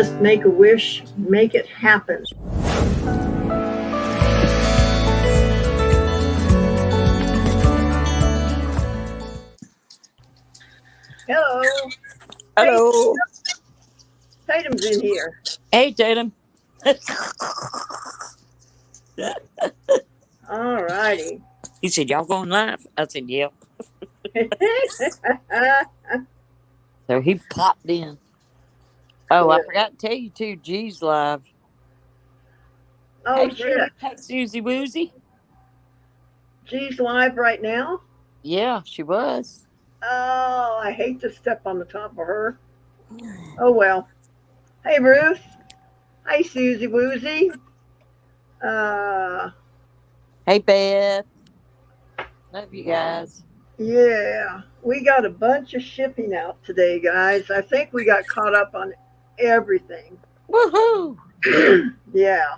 Just make a wish, make it happen. Hello. Hey, Hello. Tatum's in here. Hey, Tatum. All righty. He said, y'all going live? I said, yep. So he popped in. Oh, I forgot to tell you, too. G's live. Oh, Hey, shit. Ruth. Hey, Susie Woozy. She's live right now. Yeah, she was. Oh, I hate to step on the top of her. Oh, well. Hey, Ruth. Hey, Susie Woozy. Uh, Hey, Beth. Love you guys. yeah, we got a bunch of shipping out today, guys. I think we got caught up on everything. Woohoo! Yeah.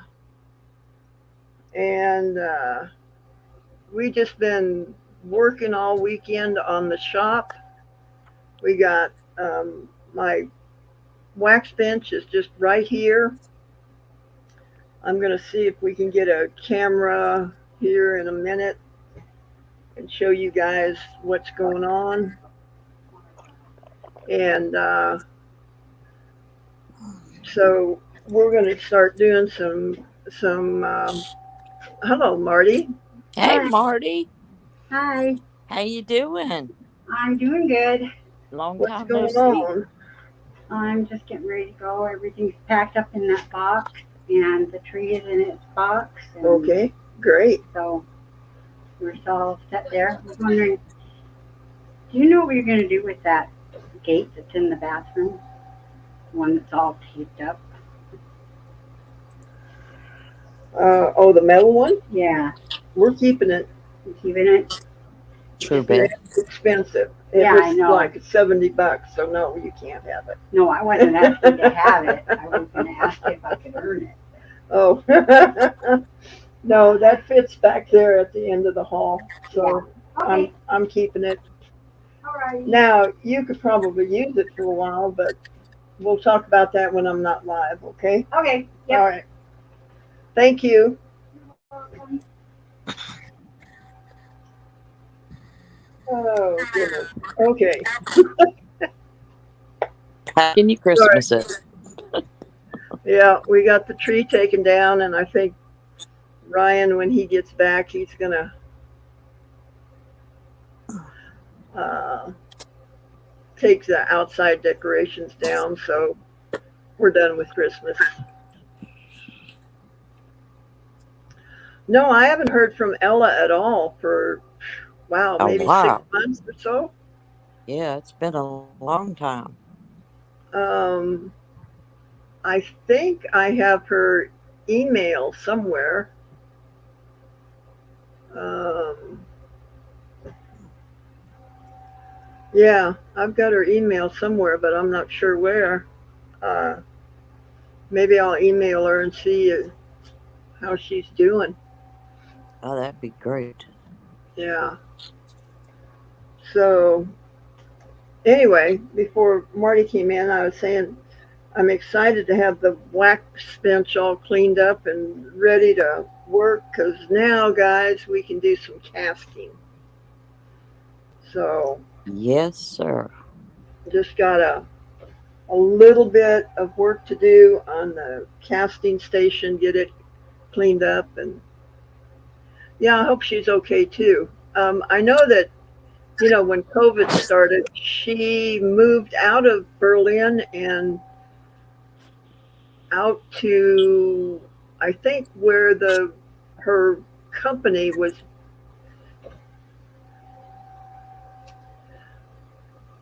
And we just been working all weekend on the shop. We got my wax bench is just right here. I'm going to see if we can get a camera here in a minute and show you guys what's going on. And so we're going to start doing some. Hello, Marty. Hey, Hi. Marty. Hi. How you doing? I'm doing good. Long What's time no going see. on? I'm just getting ready to go. Everything's packed up in that box, and the tree is in its box. And Okay, great. So we're still all set there. I was wondering, do you know what you're going to do with that gate that's in the bathroom? The one that's all taped up? Oh, the metal one? Yeah. We're keeping it. You keeping it? True, Yeah, Beth. it's expensive. It Yeah, was I know. like $70, so no, you can't have it. No, I wasn't asking to have it. I was going to ask if I could earn it. Oh, no, that fits back there at the end of the hall. So Okay. I'm keeping it. All right. Now you could probably use it for a while, but we'll talk about that when I'm not live. Okay. Okay. Yep. All right. Thank you. Oh goodness. Okay. How can you Christmas it? Yeah, we got the tree taken down, and I think Ryan, when he gets back, he's gonna take the outside decorations down. So we're done with Christmas. No, I haven't heard from Ella at all for wow, A maybe while. 6 months or so. Yeah, it's been a long time. Um, I think I have her email somewhere. Um, yeah, I've got her email somewhere, but I'm not sure where. Uh, maybe I'll email her and see how she's doing. Oh, that'd be great. Yeah. So anyway, before Marty came in, I was saying I'm excited to have the wax bench all cleaned up and ready to work because now, guys, we can do some casting. So Yes, sir. just got a little bit of work to do on the casting station, get it cleaned up, and yeah, I hope she's okay too. I know that when COVID started, she moved out of Berlin and out to I think where the her company was.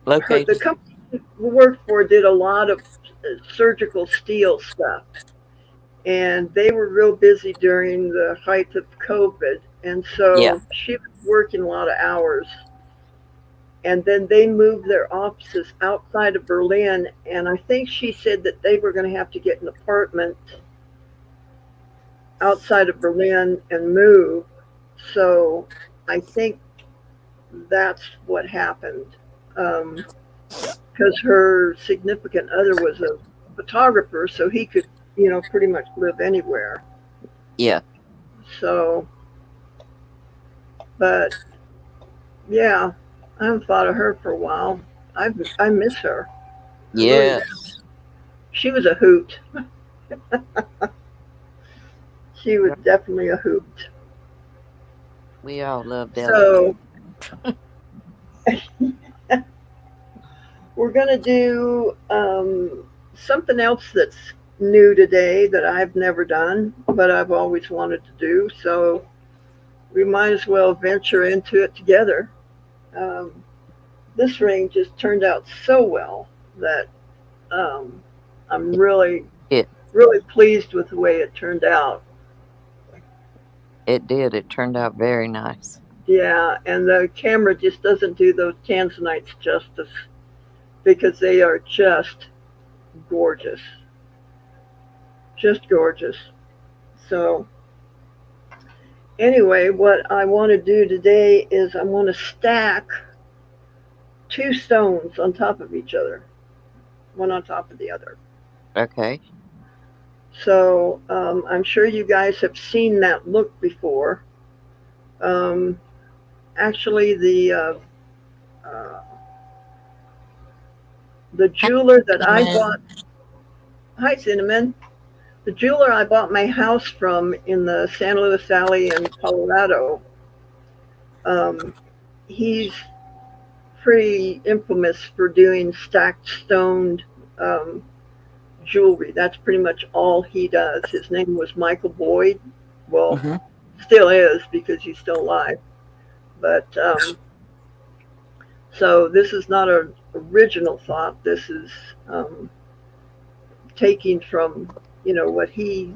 Located. The company we worked for did a lot of surgical steel stuff, and they were real busy during the height of COVID, and Yeah. so she was working a lot of hours. And then they moved their offices outside of Berlin, and I think she said that they were going to have to get an apartment outside of Berlin and move. So I think that's what happened. Because her significant other was a photographer, so he could, pretty much live anywhere. Yeah. So, but yeah, I haven't thought of her for a while. I miss her. I really do. Yes. She was a hoot. She was definitely a hoot. We all loved Ella. So we're gonna do something else that's new today that I've never done, but I've always wanted to do. So we might as well venture into it together. Um, this ring just turned out so well that um, I'm really, It really pleased with the way it turned out. it did. It turned out very nice. Yeah, and the camera just doesn't do those tanzanites justice because they are just gorgeous. Just gorgeous. So, anyway, what I want to do today is I want to stack two stones on top of each other, one on top of the other. Okay. So, I'm sure you guys have seen that look before. Um, actually, uh, the jeweler that I Cinnamon. bought, hi Cinnamon, the jeweler I bought my house from in the San Luis Valley in Colorado, um, he's pretty infamous for doing stacked stoned um, jewelry. That's pretty much all he does. His name was Michael Boyd. Well, Hmm. still is because he's still alive. But so this is not an original thought. This is um, taking from what he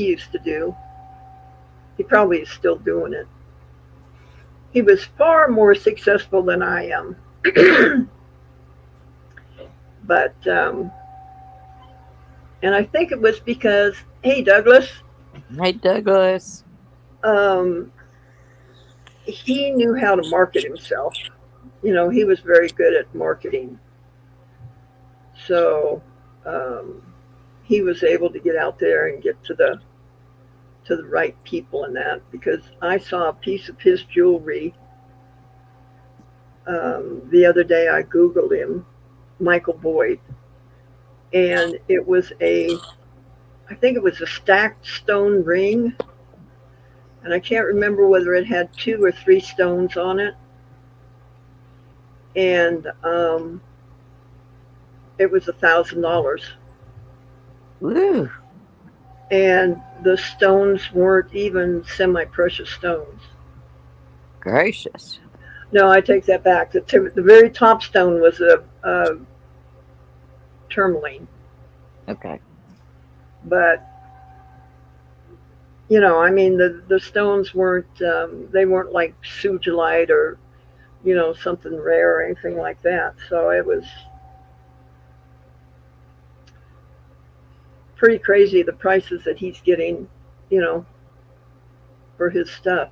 used to do. He probably is still doing it. He was far more successful than I am. but and I think it was because, hey Douglas, Hey, Douglas. um, he knew how to market himself. He was very good at marketing. So um, he was able to get out there and get to the right people in that because I saw a piece of his jewelry the other day. I googled him, Michael Boyd, and I think it was a stacked stone ring, and I can't remember whether it had two or three stones on it, and it was $1,000, Woo. and the stones weren't even semi-precious stones. Gracious. No, I take that back. The very top stone was a tourmaline, Okay. but I mean the stones weren't like sugilite or something rare or anything like that. So it was pretty crazy the prices that he's getting, you know, for his stuff.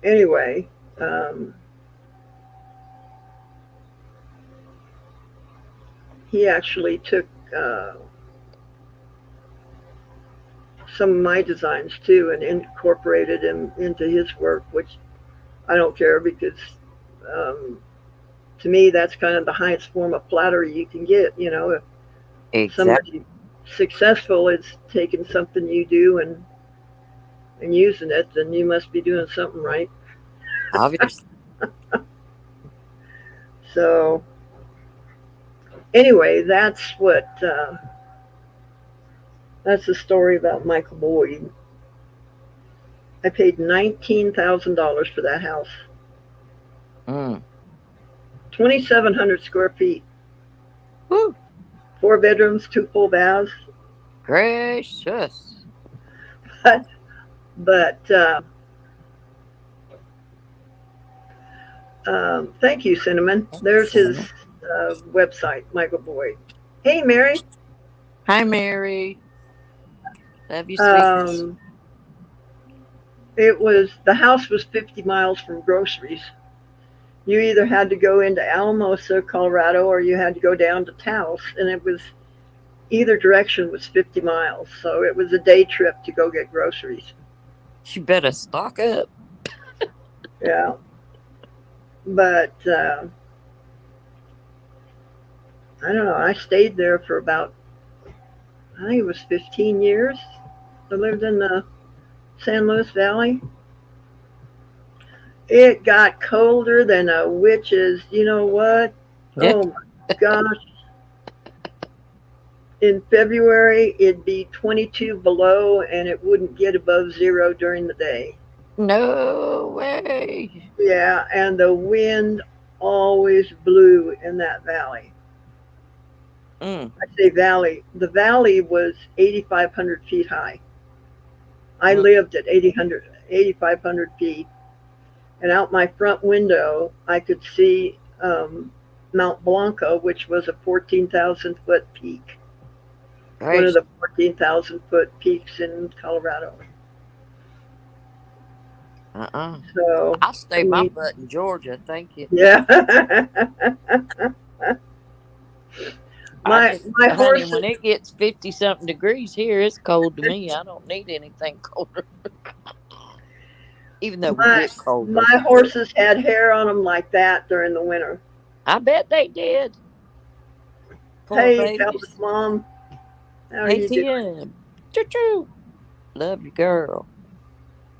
Anyway, he actually took some of my designs too and incorporated them into his work, which I don't care because um, to me that's kind of the highest form of flattery you can get. If Exactly. somebody successful is taking something you do and using it, then you must be doing something right. Obviously. So anyway, that's the story about Michael Boyd. I paid $19,000 for that house, Mm. 2,700 square feet, Woo. 4 bedrooms, two full baths. Gracious. But thank you, Cinnamon. There's his Cinnamon. website, Michael Boyd. Hey, Mary. Hi, Mary. Love you, sweeties. Um, the house was 50 miles from groceries, You either had to go into Alamosa, Colorado, or you had to go down to Taos, and it was either direction was 50 miles. So it was a day trip to go get groceries. You better stock up. Yeah, but I don't know. I stayed there for about, I think it was 15 years. I lived in the San Luis Valley. It got colder than a witch's. You know what? Oh my gosh. In February, it'd be 22 below and it wouldn't get above zero during the day. No way. Yeah, and the wind always blew in that valley. Mm, I say valley. The valley was 8,500 feet high. I mm. lived at 8,500 feet, and out my front window, I could see Mount Blanco, which was a 14,000 foot peak, one of Gracious. the 14,000 foot peaks in Colorado. Uh-uh. So, I'll I stay my mean, butt in Georgia. Thank you. yeah. I my just, my honey, horses when it gets 50 something degrees here, it's cold to me. I don't need anything colder. Even though we my get cold, don't my forget. horses had hair on them like that during the winter. I bet they did. Poor Hey, Calvin's babies. mom, how are Hey, you doing? Tim. Choo choo. Love you, girl.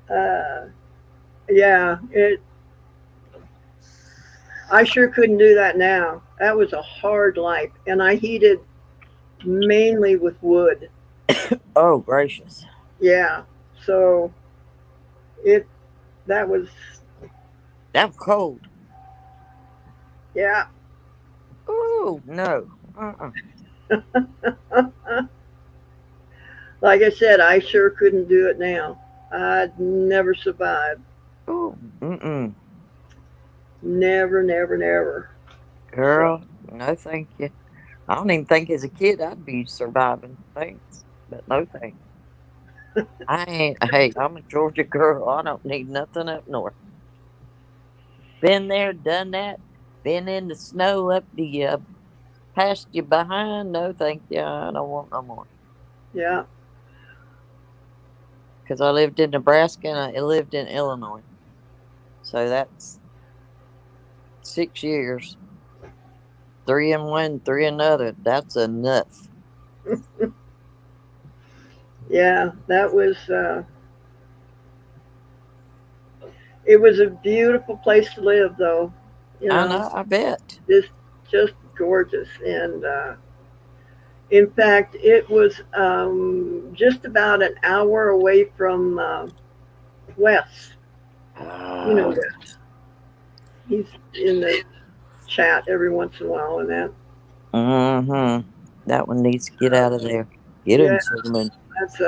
Uh, yeah, it. I sure couldn't do that now. That was a hard life, and I heated mainly with wood. Oh, gracious. Yeah, so it that was That was cold. yeah. Ooh, no. Uh-uh. Like I said, I sure couldn't do it now. I'd never survive. Ooh, mm-mm. Never, never, never. So Girl, no thank you. I don't even think as a kid I'd be surviving. Thanks. But no thanks. I ain't, hey, I'm a Georgia girl. I don't need nothing up north. Been there, done that. Been in the snow up the past you behind. No, thank you. I don't want no more. yeah, Because I lived in Nebraska and I lived in Illinois. So that's 6 years. Three in one, three in another. That's enough. yeah. That was. It was a beautiful place to live, though. You I know, know, I bet. just gorgeous. And in fact, it was just about an hour away from Wes. You know, Oh, Wes. He's in the chat every once in a while, and that. mm-hmm. That one needs to get out of there. Get Yeah, him, Cinnamon. that's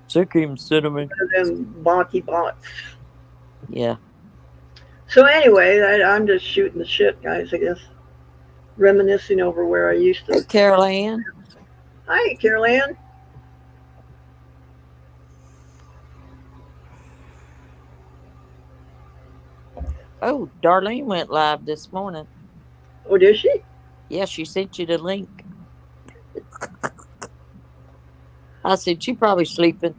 Sick him, Cinnamon. one of them botty bots. Yeah. So anyway, I'm just shooting the shit, guys. I guess reminiscing over where I used Hey, to. Carol Ann. Hi, Carol Ann. Oh, Darlene went live this morning. Oh, did she? Yeah, she sent you the link. I said, she probably sleeping.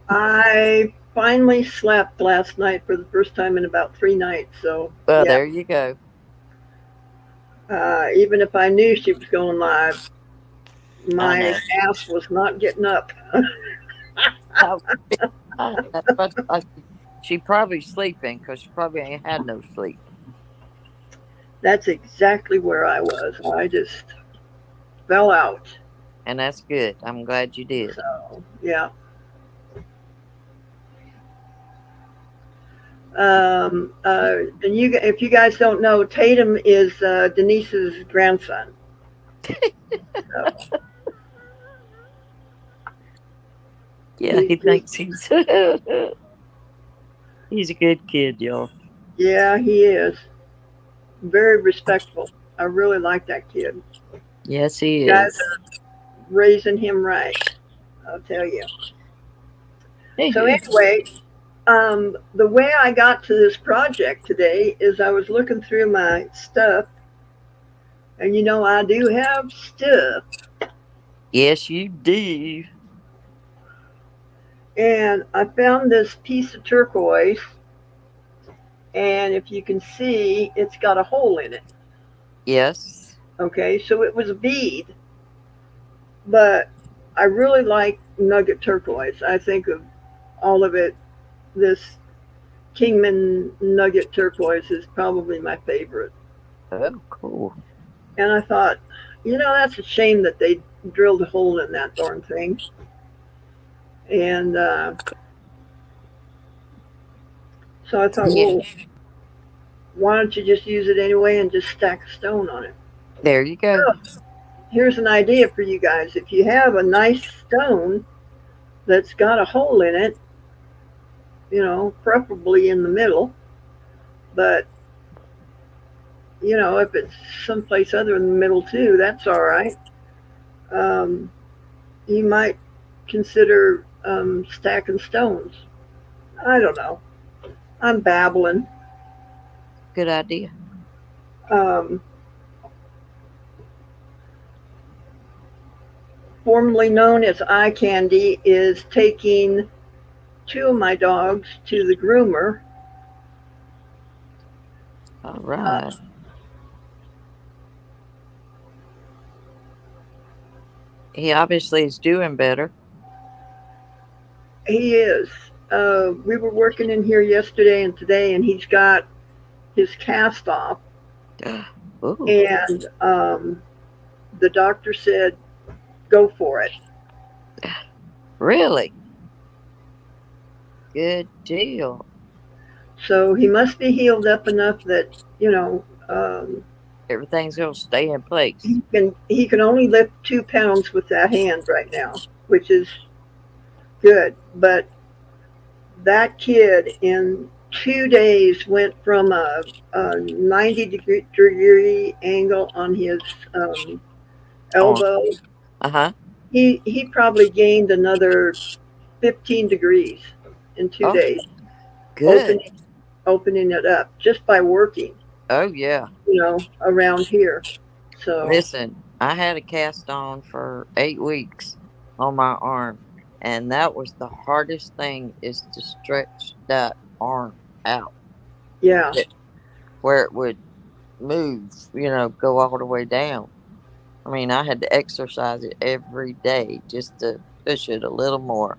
I finally slept last night for the first time in about 3 nights. So Well, yeah, there you go. even if I knew she was going live, I my know. ass was not getting up. I, that's what she probably sleeping because she probably ain't had no sleep. That's exactly where I was. I just fell out. And that's good. I'm glad you did. So yeah. And if you guys don't know, Tatum is Denise's grandson. So, Yeah, he, he he, thinks he's he's a good kid, y'all. yeah, he is very respectful. I really like that kid. Yes, he You guys is. are raising him right. I'll tell you. So Hey, anyway, The way I got to this project today is I was looking through my stuff, and I do have stuff, Yes, you do. and I found this piece of turquoise, and if you can see, it's got a hole in it. Yes. Okay, so it was a bead, but I really like nugget turquoise. I think of all of it, this Kingman nugget turquoise is probably my favorite. Oh, cool. And I thought, that's a shame that they drilled a hole in that darn thing. And so I thought, Yeah. well, why don't you just use it anyway and just stack a stone on it? There you go. Here's an idea for you guys. If you have a nice stone that's got a hole in it, preferably in the middle, but if it's someplace other in the middle too, that's all right. Um, you might consider stacking stones. I don't know. I'm babbling. Good idea. Um, Formerly known as eye candy, is taking two of my dogs to the groomer. All Uh, right. He obviously is doing better. he is. We were working in here yesterday and today, and he's got his cast off. Ooh, And the doctor said, go for it. really? Good deal. So he must be healed up enough that, Everything's going to stay in place. he can only lift 2 pounds with that hand right now, which is good. But that kid in 2 days went from a 90-degree angle on his On. elbow. Uh huh. He probably gained another 15 degrees in two Oh, days, good. opening it up just by working, Oh, yeah. around here. So Listen, I had a cast on for 8 weeks on my arm, and that was the hardest thing is to stretch that arm out yeah, it- where it would move, go all the way down. I mean, I had to exercise it every day just to push it a little more.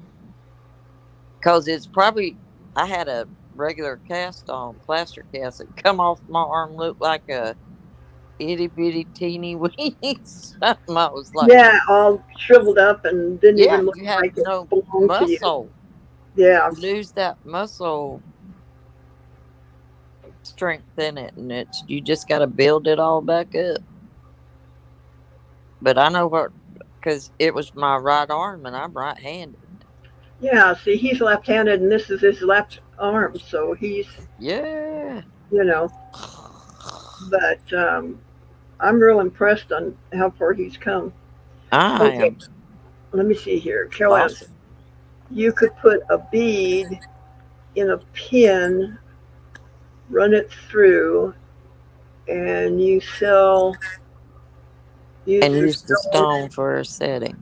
Because it's probably, I had a regular cast on, plaster cast that come off my arm, looked like a itty bitty teeny weeny something. I was like, yeah, all shriveled up and didn't yeah, even look you have like it no belonged to you. muscle. Yeah, You lose that muscle strength in it, and you just got to build it all back up. But I know what, because it was my right arm, and I'm right handed. yeah. See, he's left-handed, and this is his left arm, so he's, Yeah. you know. But I'm real impressed on how far he's come. I Okay, am let me see here, Joanne. awesome. You could put a bead in a pin, run it through, and use And the use the stone. stone for a setting.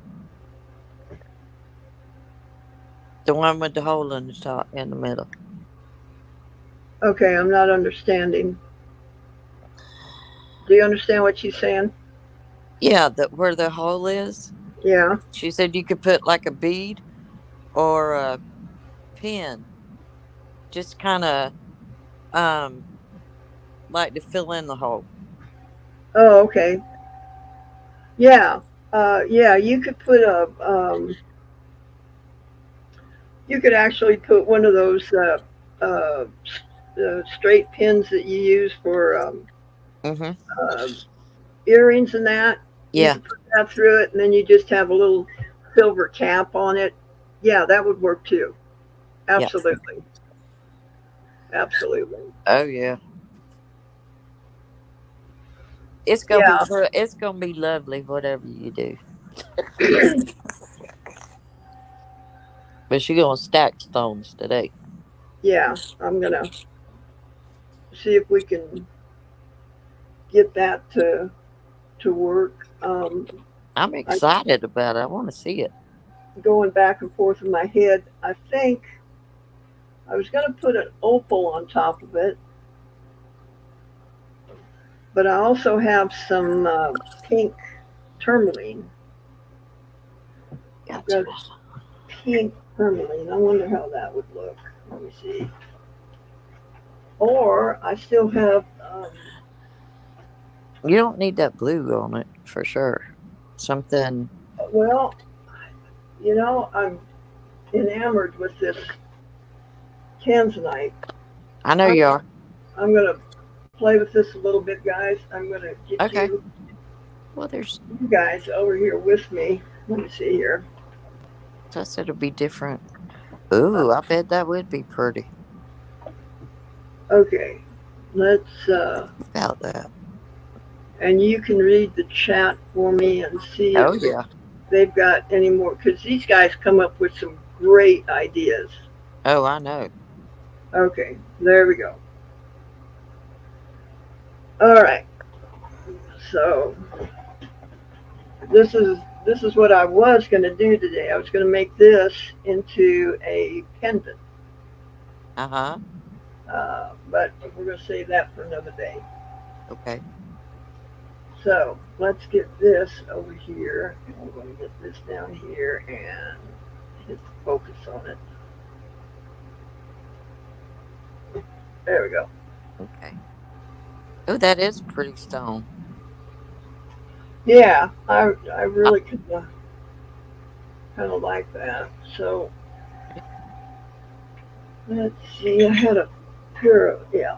The one with the hole in the top in the middle. Okay, I'm not understanding. Do you understand what she's saying? Yeah, where the hole is. Yeah. She said you could put like a bead or a pin, just kind of um like to fill in the hole. Oh, okay. Yeah. Yeah. You could actually put one of those straight pins that you use for Mm-hmm. uh, earrings and that. You Yeah. could put that through it, and then you just have a little silver cap on it. Yeah, that would work too. Yeah. Absolutely. Absolutely. Oh yeah. It's gonna be Yeah. it's gonna be lovely whatever you do. But you're gonna stack stones today. yeah, I'm gonna see if we can get that to work. I'm I excited about it. I want to see it. going back and forth in my head. I think I was gonna put an opal on top of it, but I also have some pink tourmaline. I've Gotcha. got pink tourmaline. I wonder how that would look. Let me see. Or I still have. You don't need that blue on it for sure. Something. Well, I'm enamored with this tanzanite. I know I'm, you are. I'm gonna play with this a little bit, guys. I'm gonna get Okay. you Well, there's. you guys over here with me. Let me see here. I said it'll be different. Uh, Ooh, I bet that would be pretty. okay, let's About that. and you can read the chat for me and see if Oh yeah. they've got any more because these guys come up with some great ideas. Oh, I know. Okay, there we go. All right, so this is what I was going to do today. I was going to make this into a pendant, Uh huh. but we're going to save that for another day. Okay. So let's get this over here. I'm going to get this down here and hit the focus on it. There we go. Okay. Oh, that is a pretty stone. Yeah, I Uh, really kind of like that. So let's see. I had a pair of yeah.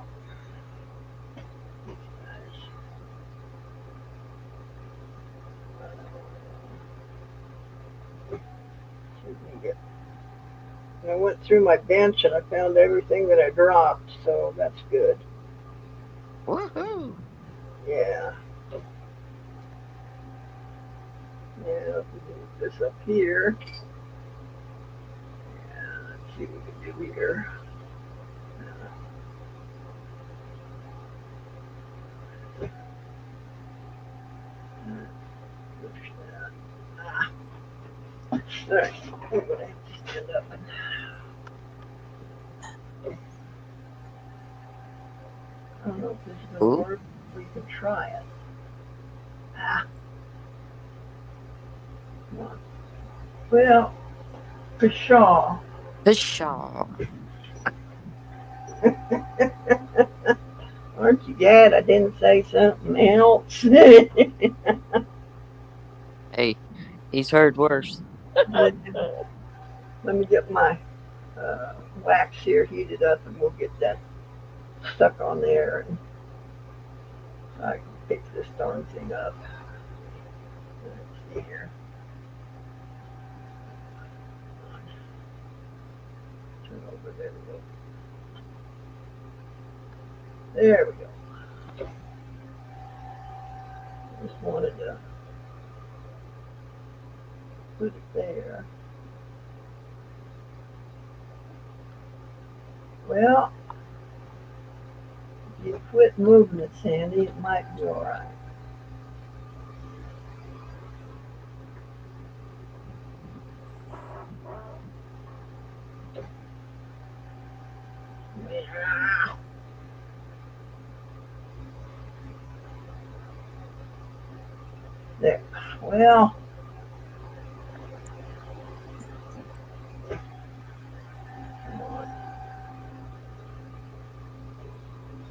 I went through my bench and I found everything that I dropped, so that's good. woohoo. Yeah, yeah. Move this up here. And let's see what we can do here. Push that. Ah, all right. I'm gonna have to stand up. I don't know if this is gonna Ooh. work. We can try it. Ah, come on. Well, pshaw. Pshaw. Aren't you glad I didn't say something else? Hey, he's heard worse. Let me get my wax here heated up and we'll get that stuck on there and I can pick this darn thing up. Let's see here. Turn over. There we go. There we go. Just wanted to put it there. Well, if you quit moving it, Sandy, it might be all right. There. Well, come on.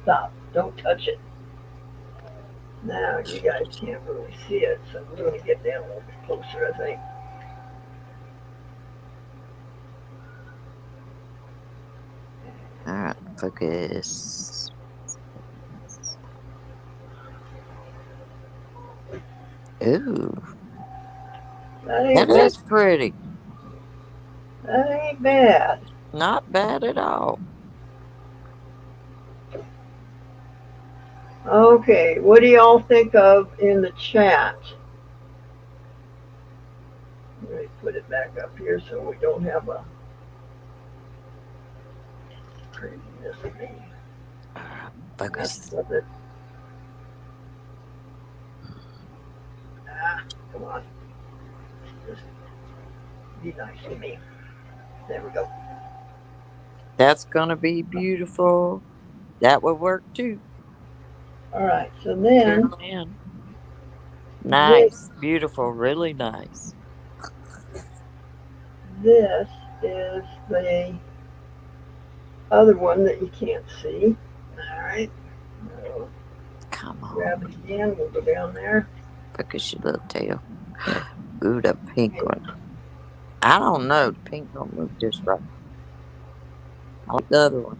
Stop. Don't touch it. Now you guys can't really see it, so we're going to get down a little bit closer, I think. All right, focus. Ooh, That that ain't bad. is pretty. That ain't bad. Not bad at all. Okay, what do y'all think of in the chat? Let me put it back up here so we don't have a craziness of me. That's Focus. what it. Come on. Just be nice to me. There we go. That's gonna be beautiful. That would work too. All right. So Sure then can. this Nice. Beautiful. Really nice. this is the other one that you can't see. All right. So Come grab on. it again. We'll go down there. Focus your little tail. Ooh, the pink Okay. one. I don't know. The pink don't look just right. I like the other one.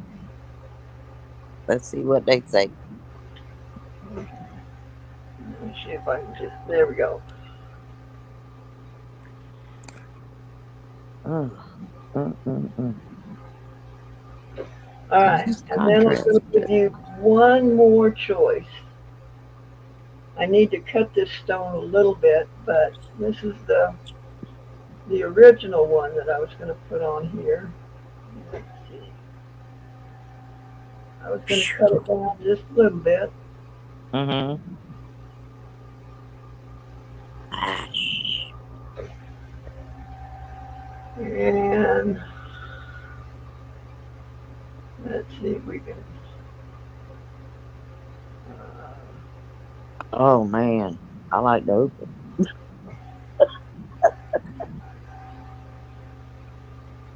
Let's see what they say. Let me see if I can just. There we go. Mm, mm. All right. These And then I'm going contrasts to are give good. you one more choice. I need to cut this stone a little bit, but this is the original one that I was going to put on here. Let's see. I was going to cut it down just a little bit. Mm-hmm. And let's see if we can. Uh, Oh man, I like the opal.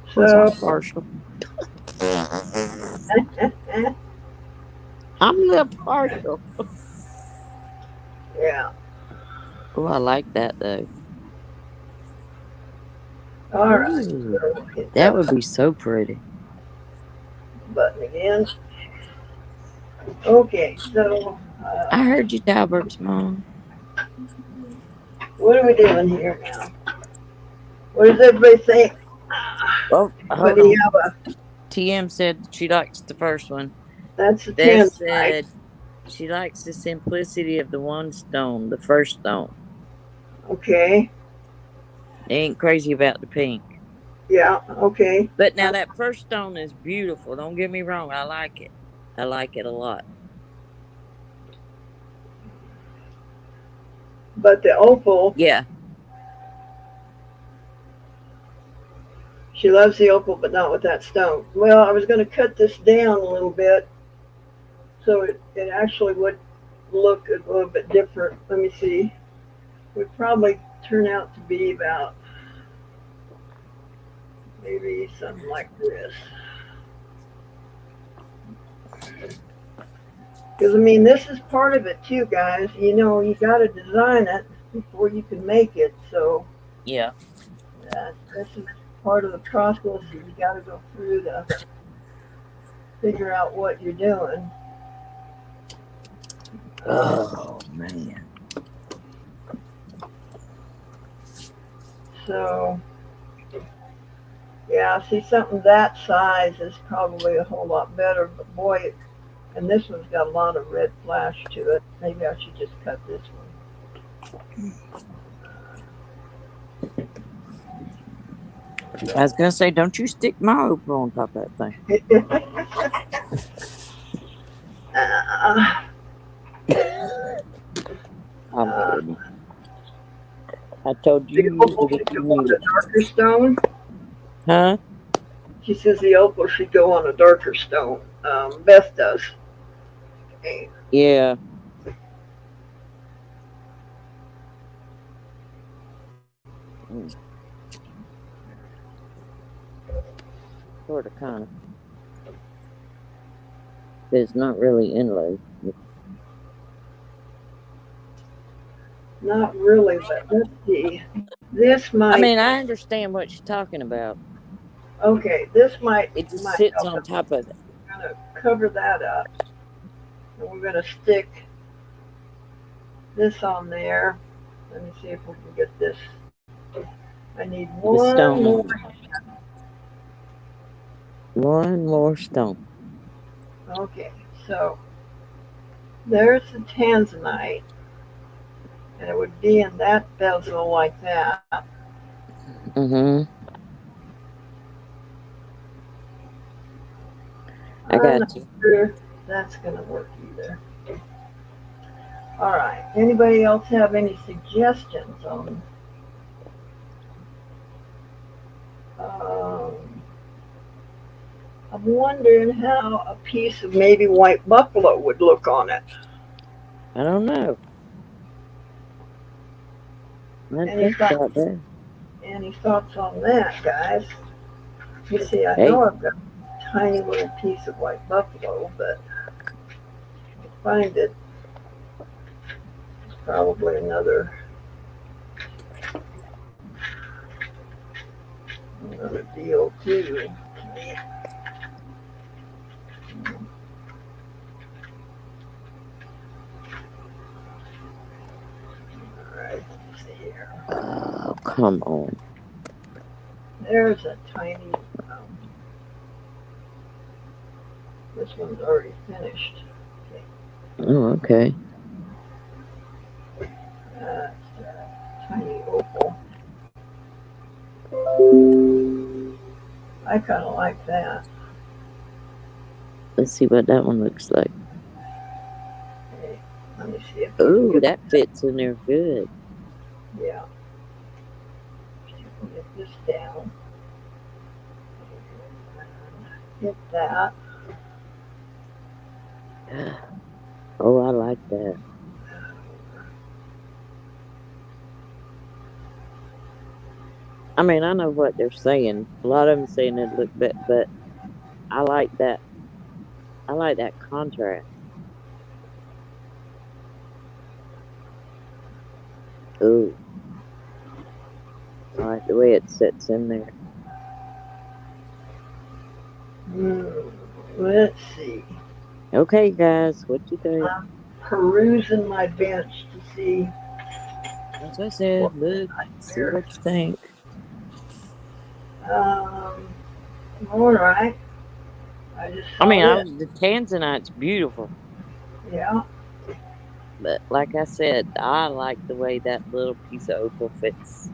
Of course, I'm so, partial. I'm a little partial. yeah. Oh, I like that though. All right. Ooh, So hit that that would be so pretty. button again. Okay. So, I heard you, Talbert's mom. what are we doing here now? What does everybody think? Oh, What hold do you on. have? TM said she likes the first one. That's a Beth 10, right? said she likes the simplicity of the one stone, the first stone. Okay. They ain't crazy about the pink. Yeah. Okay. But now that first stone is beautiful. Don't get me wrong. I like it. I like it a lot. But the opal, Yeah. she loves the opal, but not with that stone. Well, I was going to cut this down a little bit so it actually would look a little bit different. Let me see. Would probably turn out to be about maybe something like this. Because I mean, this is part of it too, guys. You know, you got to design it before you can make it. So Yeah. this is part of the process that you got to go through to figure out what you're doing. Uh, Oh man. so yeah, see something that size is probably a whole lot better. But boy, and this one's got a lot of red flash to it. Maybe I should just cut this I was gonna say, don't you stick my opal on top of that thing. one. uh, I'm uh, kidding. I told the you opal that if should you go on need a it. darker stone. Huh? She says the opal should go on a darker stone. Beth does. Okay. Yeah. Mm, sort of, kind of. But it's not really inlaid. Not really, but let's see. This I might. mean, I understand what you're talking about. Okay, this might It just might sits help on us. top of it. We're gonna cover that up, and we're gonna stick this on there. Let me see if we can get this. I need The one stone more. on it. One more stone. Okay, so there's the tanzanite, and it would be in that bezel like that. Mm-hmm. I I'm got not you. sure that's going to work either. All right. Anybody else have any suggestions on? Um, I'm wondering how a piece of maybe white buffalo would look on it. I don't know. I didn't Any think thoughts? about that. Any thoughts on that, guys? You see, I Hey, know I've got a tiny little piece of white buffalo, but I find it's probably another deal too. All right, let's see here. oh, come on. There's a tiny. Um, this one's already finished. Okay, Oh, okay. that's a tiny opal. I kind of like that. Let's see what that one looks like. Okay, let me see if I can Ooh, get. that fits in there good. Yeah, get this down. Hit that. Oh, I like that. I mean, I know what they're saying. A lot of them saying it look better, but I like that. I like that contrast. Ooh, I like the way it sits in there. Hmm, let's see. Okay, guys, what you think? I'm perusing my bench to see As I what said, we look, got see here. what you think. Um, all right. I just I saw mean, this. the tanzanite's beautiful, Yeah. but like I said, I like the way that little piece of opal fits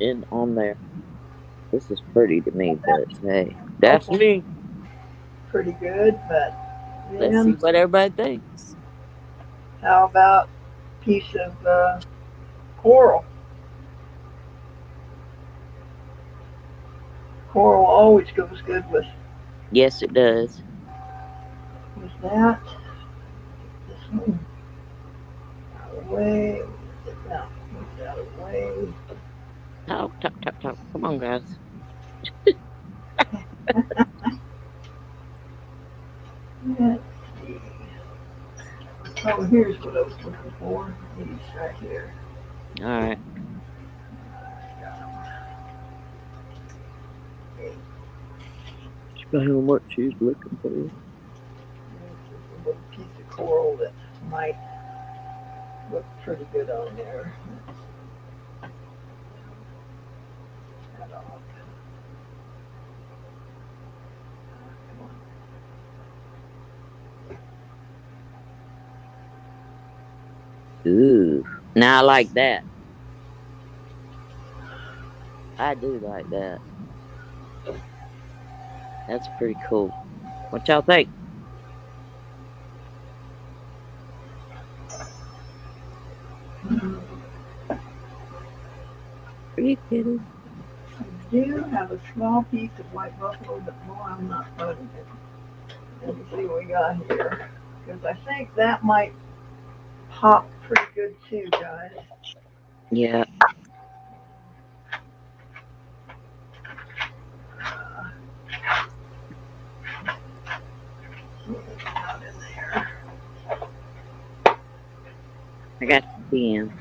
in on there. This is pretty to me, but hey, that's Opal's me. pretty good, but Let's see then what everybody thinks. how about a piece of coral? Coral always goes good Yes, it does. with that. This one out of the way. Now, move that out of the way. Talk, talk, talk, talk. Come on, guys. Let's see. Oh, here's what I was looking for. These right here. All right. Okay, She found what she's looking for. this is a little piece of coral that might look pretty good on there. That off. Ooh. Now I like that. I do like that. That's pretty cool. What y'all think? Are you kidding? I do have a small piece of white buffalo, but more I'm not putting it. Let me see what we got here. Because I think that might pop pretty good too, guys. Yeah. Uh, out in there. I got the 10.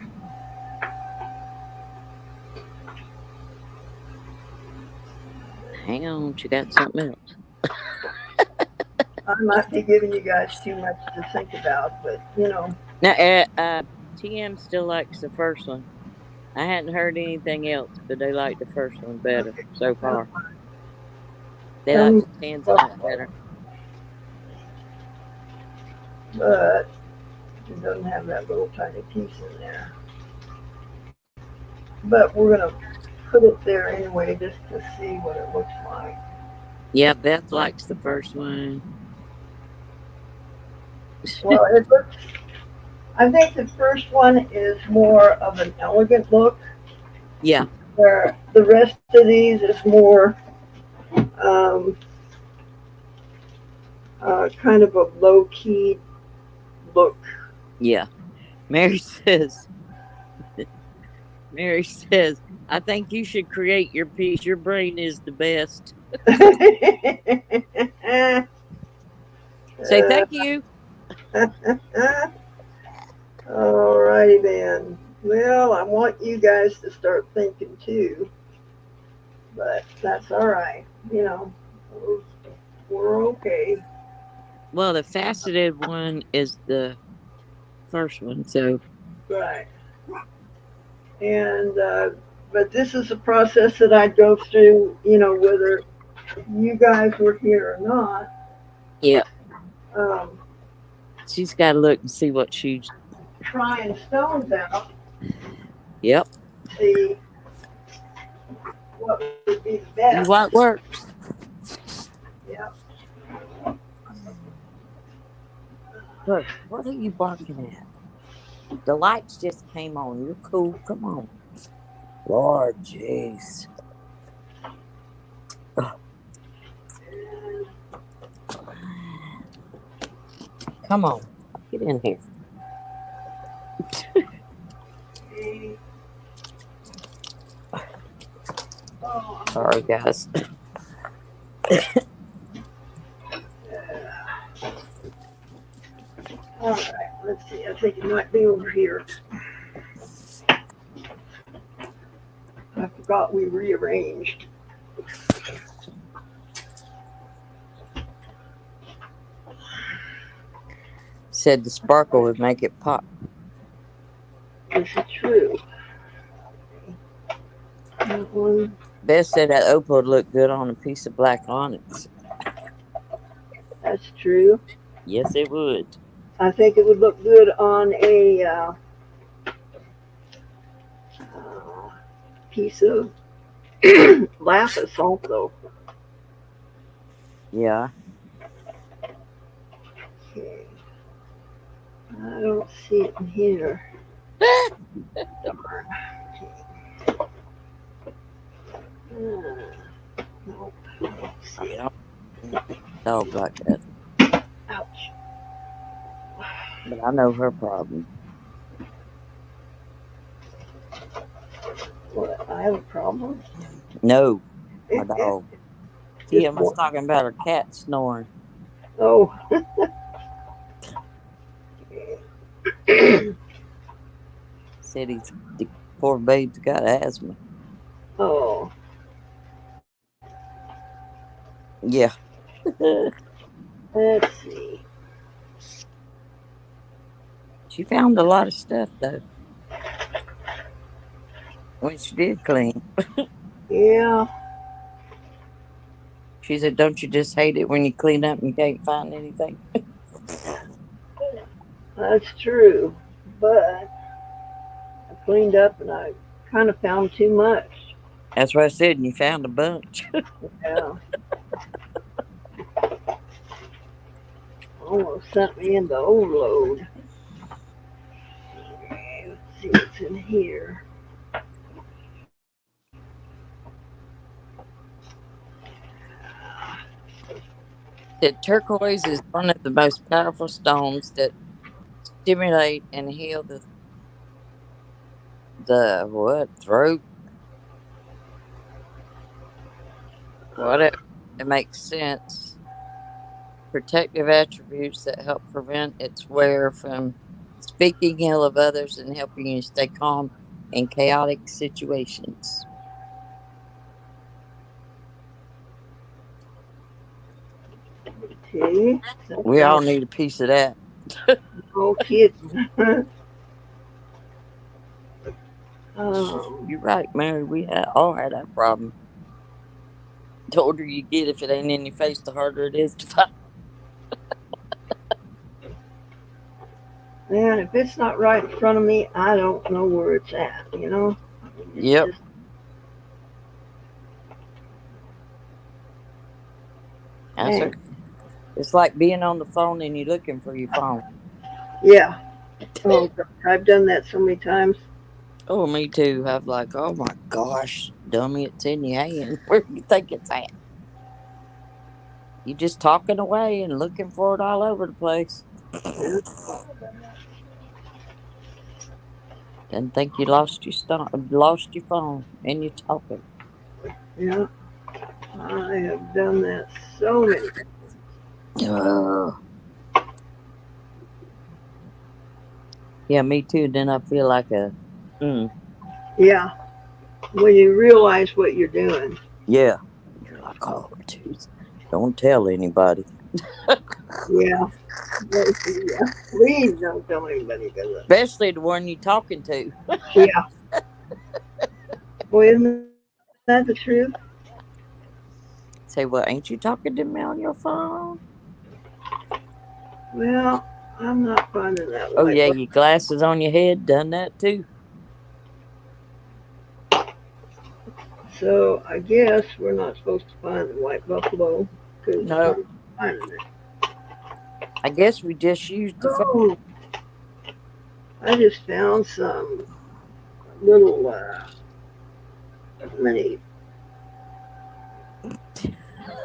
Hang on, she got something else. I might be giving you guys too much to think about, but you know, Now, TM still likes the first one. I hadn't heard anything else, but they like the first one better okay, so that's far. fine. They Tell like me the Tanzanite buffalo, better. but it doesn't have that little tiny piece in there. But we're gonna put it there anyway, just to see what it looks like. Yeah, Beth likes the first one. Well, it looks. I think the first one is more of an elegant look, Yeah, where the rest of these is more um, kind of a low key look. yeah. Mary says, Mary says, I think you should create your piece. Your brain is the best. Say thank you. Alrighty then. Well, I want you guys to start thinking too, but that's all right. You know, we're okay. Well, the faceted one is the first one. So, Right. And but this is a process that I'd go through. You know, whether you guys were here or not. yeah, Um, she's got to look and see what she's. trying stones out, Yep. see what would be the See best. what works. Yeah. Look, what are you barking at? The lights just came on. You're cool. Come on. Lord, jeez. Come on. Get in here. Okay. Oh, Sorry, guys. all right. Let's see. I think it might be over here. I forgot we rearranged. Said the sparkle would make it pop. Is it true? That one. Beth said that opal would look good on a piece of black onyx. That's true. Yes, it would. I think it would look good on a piece of lapis also. Yeah. Okay. I don't see it in here. Darn. Nope. I don't see it. Yeah. Dog like that. Ouch. But I know her problem. What? I have a problem. No, my dog. Just Tim was one. talking about her cat snoring. Oh. Said the poor babe's got asthma. Oh. Yeah. Let's see. She found a lot of stuff though. When she did clean. Yeah, She said, don't you just hate it when you clean up and you can't find anything? that's true. But I cleaned up and I kind of found too much. That's what I said, and you found a bunch. Yeah. Almost sent me into overload. Okay, let's see what's in here. That turquoise is one of the most powerful stones that stimulate and heal the what throat, whatever. It makes sense. Protective attributes that help prevent its wearer from speaking ill of others and helping you stay calm in chaotic situations. Okay. That We all sounds need a piece of that. no kidding. um, You're right, Mary. We all had that problem. The older you get, if it ain't in your face, the harder it is to find. man, if it's not right in front of me, I don't know where it's at, you know? It's Yep. just, That's man, okay. It's like being on the phone and you're looking for your phone. Yeah. Oh, gosh, I've done that so many times. Oh, me too. I'm like, oh my gosh, dummy, it's in your hand. Where do you think it's at? You just talking away and looking for it all over the place. Yeah. Didn't think you lost your phone and you're talking. Yeah. I have done that so many. Oh, yeah, me too. Then I feel like a, mm, Yeah. When you realize what you're doing. yeah. You're like, oh, jeez, don't tell anybody, Yeah. Yeah. Please don't tell anybody because, especially the one you're talking to. yeah. Boy, isn't that the truth? Say, well, ain't you talking to me on your phone? Well, I'm not finding that Oh white yeah, button. your glasses on your head done that too. So I guess we're not supposed to find the white buffalo because No, I'm finding it. I guess we just used the phone. Oh, I just found some little many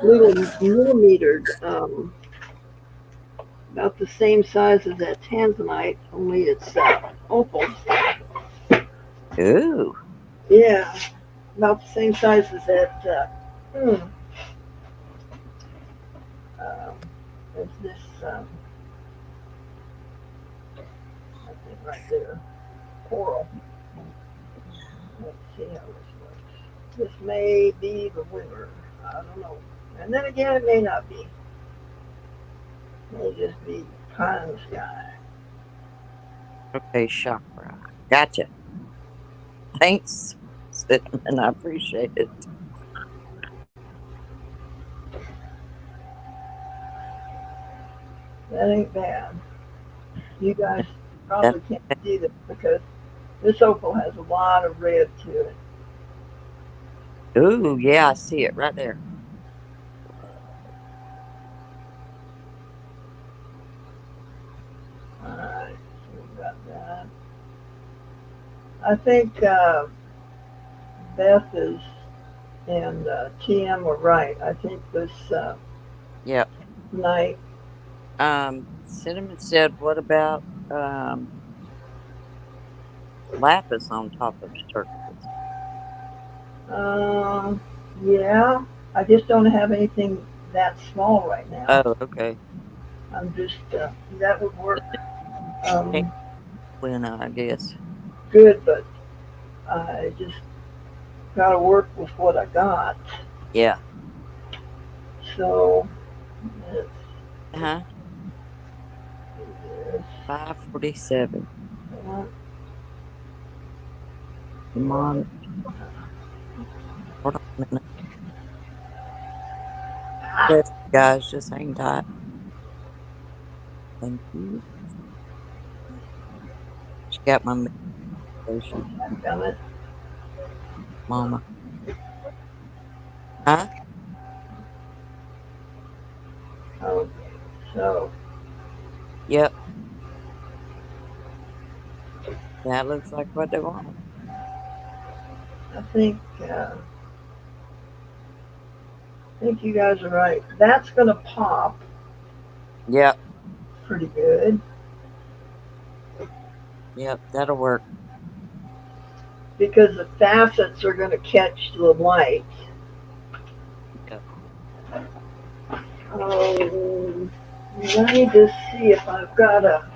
little millimetered, about the same size as that tanzanite, only it's opal. Ooh, Yeah, about the same size as that. Hmm, um, as this. I think right there, coral. Let's see how this works. This may be the winner. I don't know. And then again, it may not be. It may just be pie in the sky. okay, chakra. Gotcha. Thanks, Cinnamon. I appreciate it. That ain't bad. You guys That, probably can't see this because this opal has a lot of red to it. ooh, yeah, I see it right there. Alright, so we got that. I think Beth is and TM were right. I think this Yep. night, Cinnamon said, what about lapis on top of turquoise? um, yeah, I just don't have anything that small right now. Oh, okay. I'm just, that would work Can't um, win, I guess. good, but I just got to work with what I got. Yeah. So let's Uh huh. do this. 547. Uh, Come on. Hold on a minute. Yes, guys, just hang tight. Thank you. She got my medication, Damn it. Mama. Huh? Okay, so Yep. That looks like what they want. I think you guys are right. That's going to pop Yep. pretty good Yep. That'll work. because the facets are going to catch the light. Yep. Let me just see if I've got a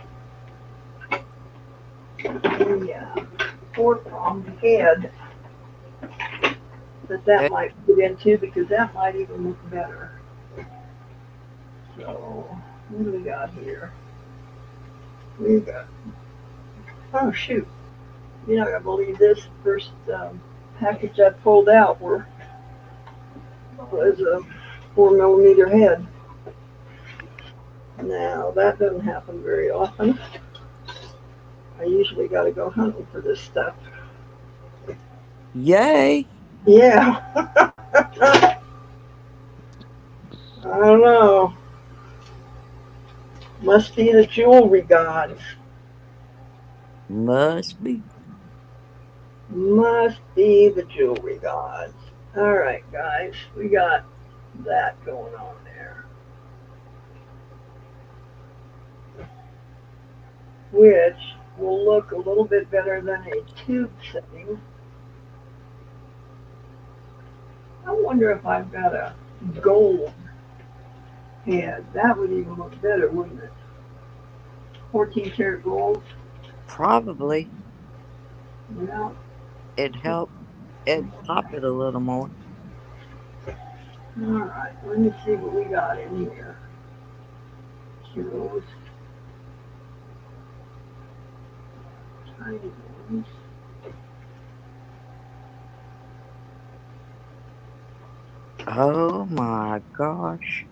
four-pronged head that Okay. might fit into because that might even look better. So what do we got here? We got, oh shoot, you're not gonna believe this. First package I pulled out was a 4 millimeter head. Now that doesn't happen very often. I usually got to go hunting for this stuff. Yay. Yeah, I don't know. Must be the jewelry gods. Must be. Must be the jewelry gods. All right, guys, we got that going on there. Which will look a little bit better than a tube setting. I wonder if I've got a gold head. That would even look better, wouldn't it? 14 karat gold. Probably. Yeah. It'd help it pop it a little more. All right. Let me see what we got in here. Heroes. Tiny ones. Oh my gosh.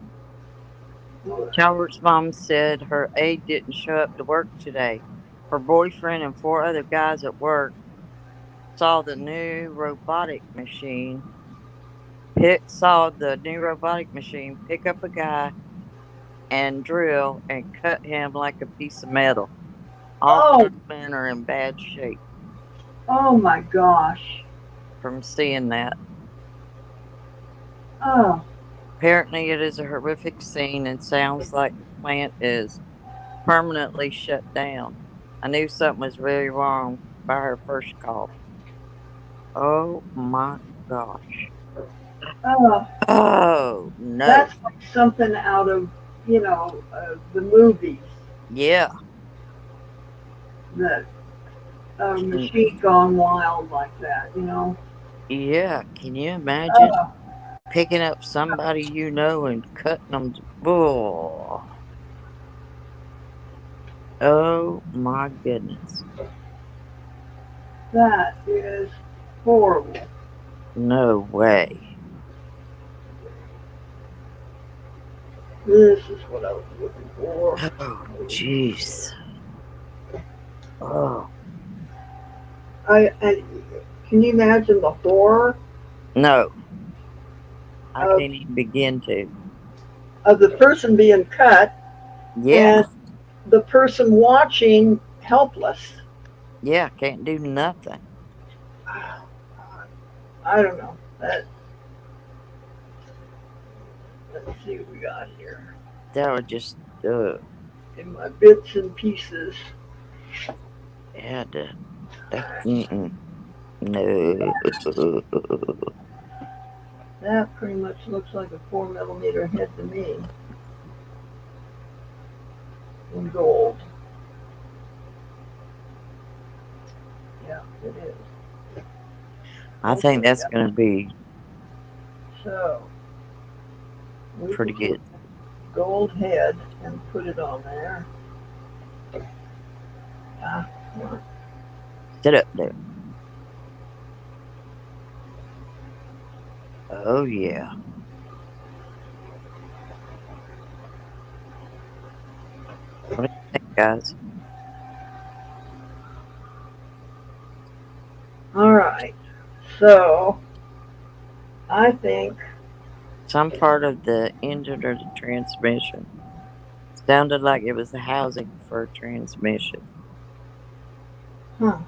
What? Calvert's mom said her aide didn't show up to work today. Her boyfriend and four other guys at work saw the new robotic machine pick up a guy and drill and cut him like a piece of metal. All Oh, four men are in bad shape oh my gosh. from seeing that. Oh, Apparently, it is a horrific scene and sounds like the plant is permanently shut down. I knew something was really wrong by her first call. Oh my gosh. oh. Oh no. That's like something out of, the movies. Yeah. That Can, machine gone wild like that. yeah. Can you imagine Oh, picking up somebody you know and cutting them? Oh, oh my goodness. that is horrible. No way. This is what I was looking for. Oh, jeez. Oh, I can you imagine the horror no. I of can't even begin to. the person being cut Yeah. and the person watching helpless? Yeah. Can't do nothing. I don't know. Let's see what we got here That would just, in my bits and pieces. yeah, mm-mm. No. That pretty much looks like a 4 millimeter head to me in gold. Yeah, it is. I Okay, think that's going to be so we pretty can good. put gold head and put it on there. Ah, Sit up there. Oh, yeah. What do you think, guys? all right. So I think, Some part of the engine or the transmission sounded like it was the housing for a transmission. huh?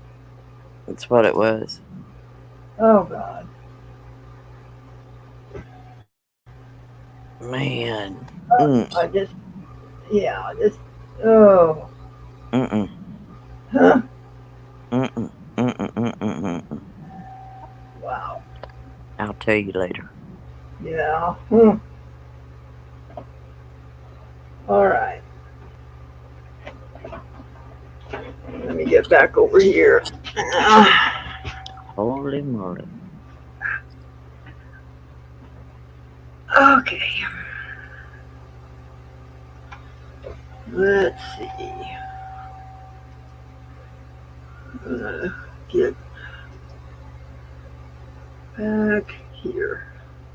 That's what it was. Oh God. Man. I just, yeah, just, oh, Mm-mm. huh? Mm-mm. Mm-mm. Mm-mm. Wow. I'll tell you later. Yeah. Hmm. All right. Let me get back over here. Holy moly. Okay. Let's see. I'm gonna get back here.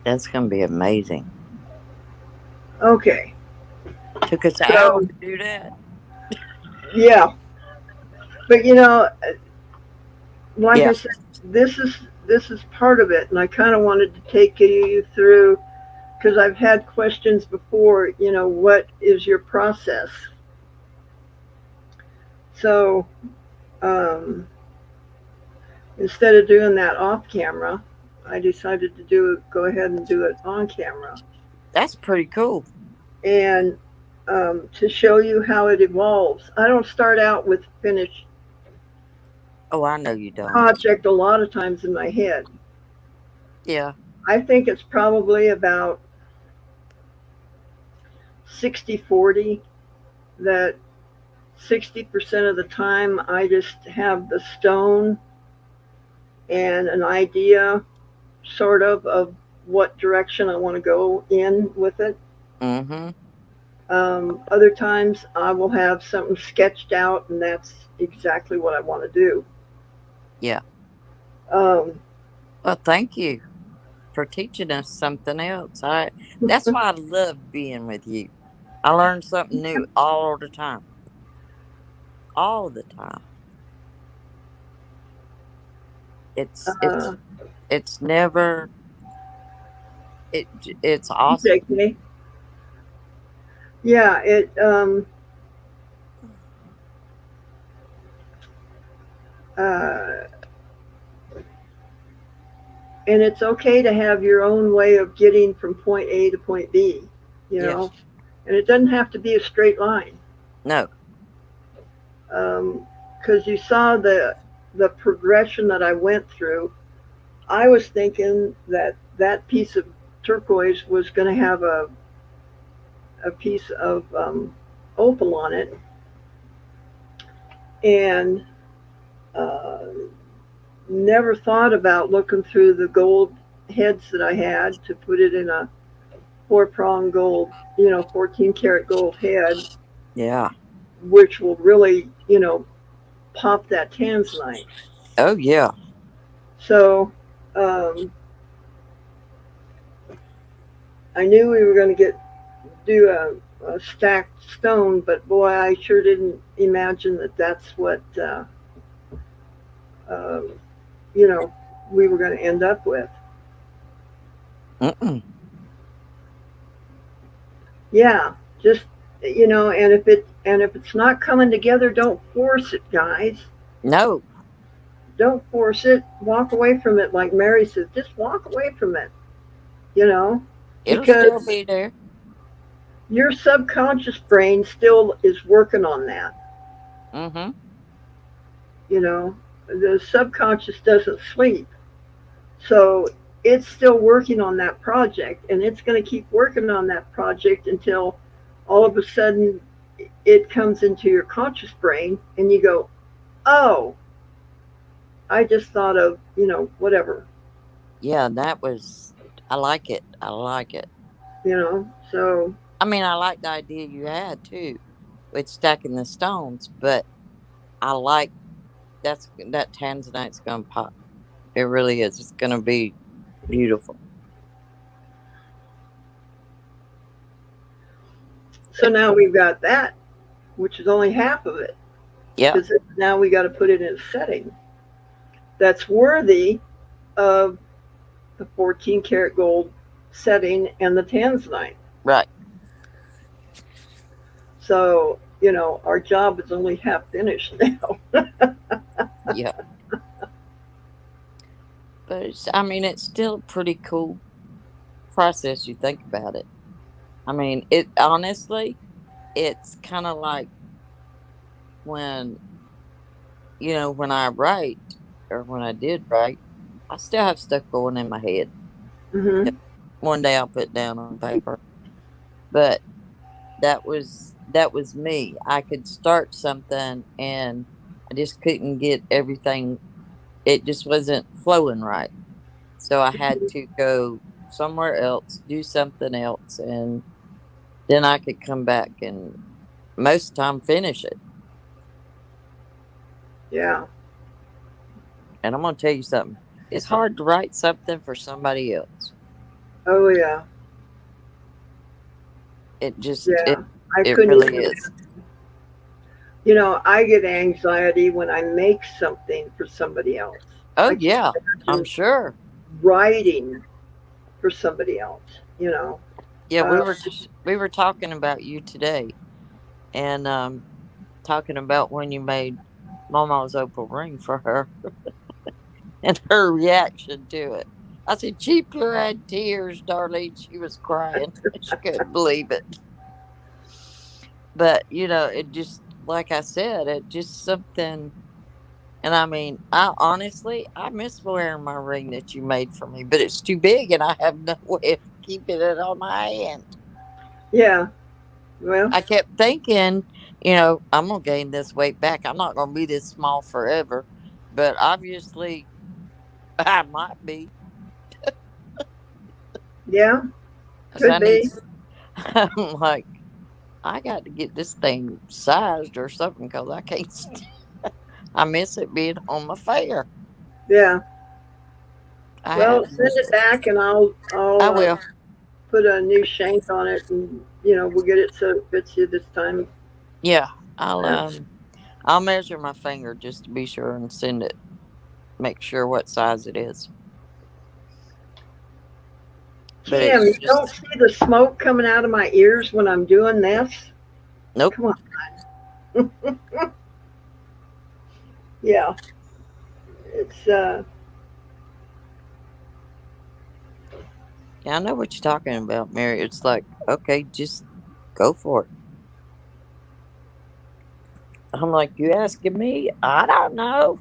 That's going to be amazing. Okay. Took us an hour So to do that. yeah, but like Yeah. I said, this is part of it, and I kind of wanted to take you through because I've had questions before. What is your process? So um, instead of doing that off camera, I decided to go ahead and do it on camera, That's pretty cool. and to show you how it evolves. I don't start out with finished Oh, I know you don't. project a lot of times in my head. Yeah. I think it's probably about 60-40, that 60% of the time I just have the stone and an idea, sort of what direction I want to go in with it. Mm-hmm. Other times I will have something sketched out, and that's exactly what I want to do. Yeah. Um, Well, thank you for teaching us something else. That's why I love being with you. I learn something new all the time. All the time. It's it's uh, it's never it's awesome. okay. Yeah, uh, and it's okay to have your own way of getting from point A to point B, you Yeah. know, and it doesn't have to be a straight line. No. Because you saw the progression that I went through. I was thinking that that piece of turquoise was going to have a piece of opal on it, and uh, never thought about looking through the gold heads that I had to put it in a 4 prong gold, 14 karat gold head, Yeah. which will really, pop that tanzanite. Oh yeah. So um, I knew we were going to do a stacked stone, but boy, I sure didn't imagine that that's what uh, you know we were going to end up with. Mm-mm. Yeah, just and if it's not coming together, don't force it, guys. No. Don't force it. Walk away from it, like Mary says. Just walk away from it. You know, It'll still because be there. your subconscious brain still is working on that. Mm-hmm. The subconscious doesn't sleep. So it's still working on that project, and it's going to keep working on that project until all of a sudden it comes into your conscious brain and you go, oh, I just thought of, whatever, Yeah, that was I like it. I like it. So, I mean, I like the idea you had too with stacking the stones, but I like that tanzanite's gonna pop. It really is. It's gonna be beautiful. so now we've got that, which is only half of it, Yep. because now we got to put it in a setting that's worthy of the 14 karat gold setting and the tanzanite. Right. So, our job is only half finished now. Yeah. But I mean, it's still a pretty cool process. You think about it. I mean, it honestly, it's kind of like when when I write or when I did write, I still have stuff going in my head. Hmm. One day I'll put down on paper, but that was me. I could start something and I just couldn't get everything. It just wasn't flowing right. So I had to go somewhere else, do something else, and then I could come back and most time finish it. Yeah. And I'm gonna tell you something. It's hard to write something for somebody else. Oh, yeah. It just it Yeah. I it couldn't really even, is. I get anxiety when I make something for somebody else. Oh I can't yeah, I'm imagine sure. writing for somebody else. Yeah, Uh, we were talking about you today, and talking about when you made Mama's opal ring for her and her reaction to it. I said, she pure had tears, darling. She was crying. She couldn't believe it. But, it just, like I said, it just something. And I mean, I miss wearing my ring that you made for me, but it's too big and I have no way of keeping it on my hand. Yeah. Well, I kept thinking, I'm going to gain this weight back. I'm not going to be this small forever. But obviously, I might be. yeah, 'Cause could be. I'm like, I got to get this thing sized or something because I can't. I miss it being on my fair. Yeah. I Well, have send missed it it. back, and I'll I will. put a new shank on it, and we'll get it so it fits you this time. Yeah, I'll Uh, um, I'll measure my finger just to be sure and send it. Make sure what size it is. But Kim, it's you don't just see the smoke coming out of my ears when I'm doing this? nope. Come on. Yeah, it's Yeah, I know what you're talking about, Mary. It's like, okay, just go for it. I'm like, you asking me? I don't know,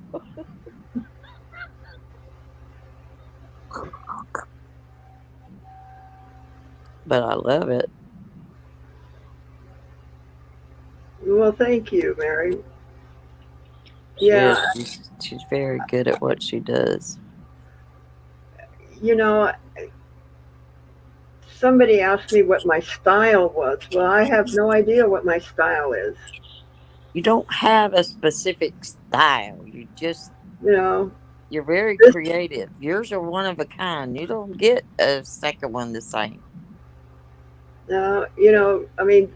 but I love it. well, thank you, Mary. She Yeah, is. She's very good at what she does. you know, somebody asked me what my style was. Well, I have no idea what my style is. You don't have a specific style. You know, You're very this, creative. Yours are one of a kind. You don't get a second one the same. I mean,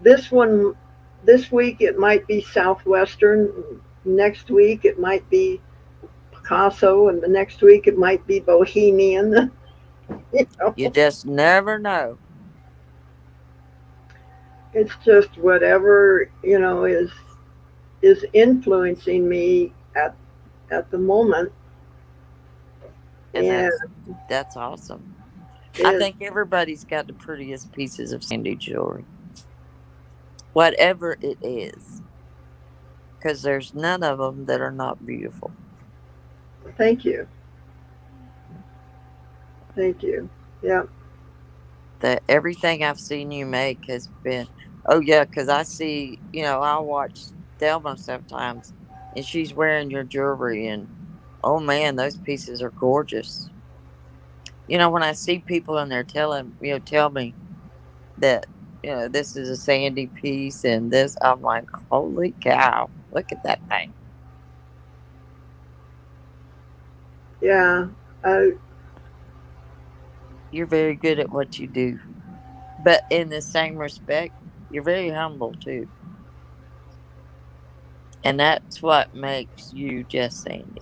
this one, this week it might be Southwestern. Next week it might be Picasso, and the next week it might be Bohemian. You You know, just never know. it's just whatever is influencing me at the moment, And and that's awesome. I it think everybody's got the prettiest pieces of Sandy jewelry, whatever it is, because there's none of them that are not beautiful. thank you, thank you. Yeah, That everything I've seen you make has been, oh yeah, because I see, I'll watch Thelma sometimes, and she's wearing your jewelry, and oh man, those pieces are gorgeous. When I see people and they're tell me that this is a Sandy piece and this, I'm like, holy cow, look at that thing. yeah. Uh, You're very good at what you do, but in the same respect, you're very humble too, and that's what makes you just Sandy.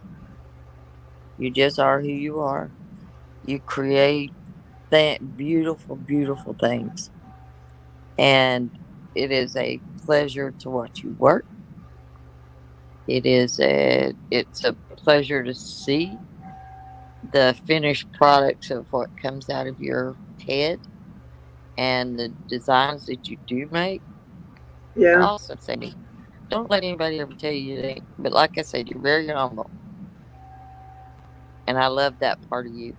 You just are who you are. You create that beautiful, beautiful things, and it is a pleasure to watch you work. It's a pleasure to see the finished products of what comes out of your head and the designs that you do make are yeah. awesome, Sandy. Don't let anybody ever tell you it ain't. But like I said, you're very humble, and I love that part of you.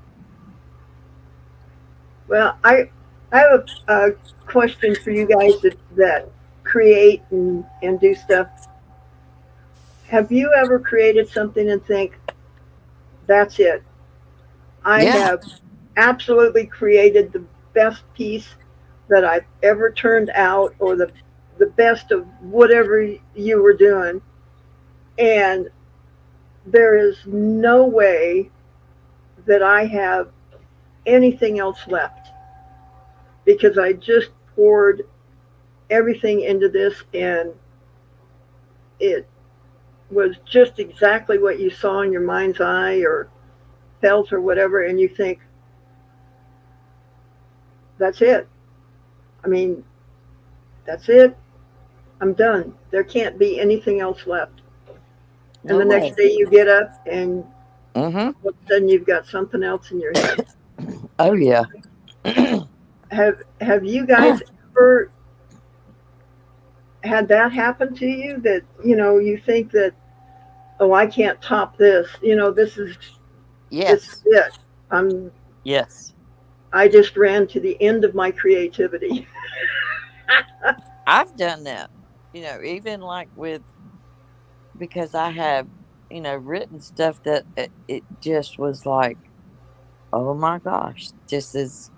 Well, I have a question for you guys that create and do stuff. Have you ever created something and think, that's it? I Yeah, have absolutely created the best piece that I've ever turned out, or the best of whatever you were doing, and there is no way that I have anything else left because I just poured everything into this, and it was just exactly what you saw in your mind's eye or felt or whatever, and you think, that's it. I mean, that's it. I'm done. There can't be anything else left. And No the way. next day you get up and Mm-hmm. all of a sudden you've got something else in your head. Oh yeah. Have you guys ever had that happen to you, that you think that, oh, I can't top this, this is Yes. it. I'm Yes. I just ran to the end of my creativity. I've done that. Even like with, because I have, written stuff that it just was like, oh my gosh, this is,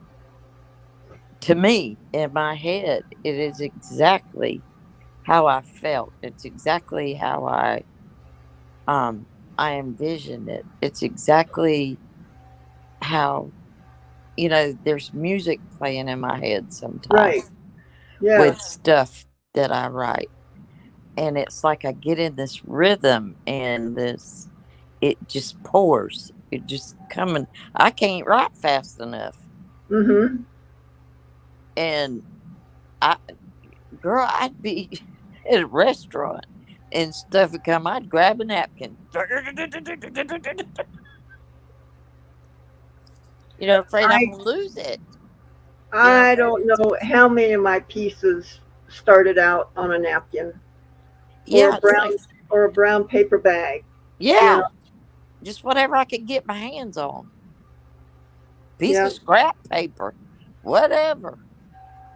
to me, in my head, it is exactly how I felt. It's exactly how um I envisioned it. It's exactly how, there's music playing in my head Right. sometimes Yeah. with stuff that I write. And it's like I get in this rhythm and this, it just pours. It just coming. I can't write fast enough. Mhm. And I, girl, I'd be at a restaurant and stuff would come. I'd grab a napkin, afraid I'm I gonna lose it. I Afraid don't it's, know how many of my pieces started out on a napkin or a yeah, it's like, brown paper bag. You know. yeah, just whatever I could get my hands on. Piece Yeah. of scrap paper, whatever.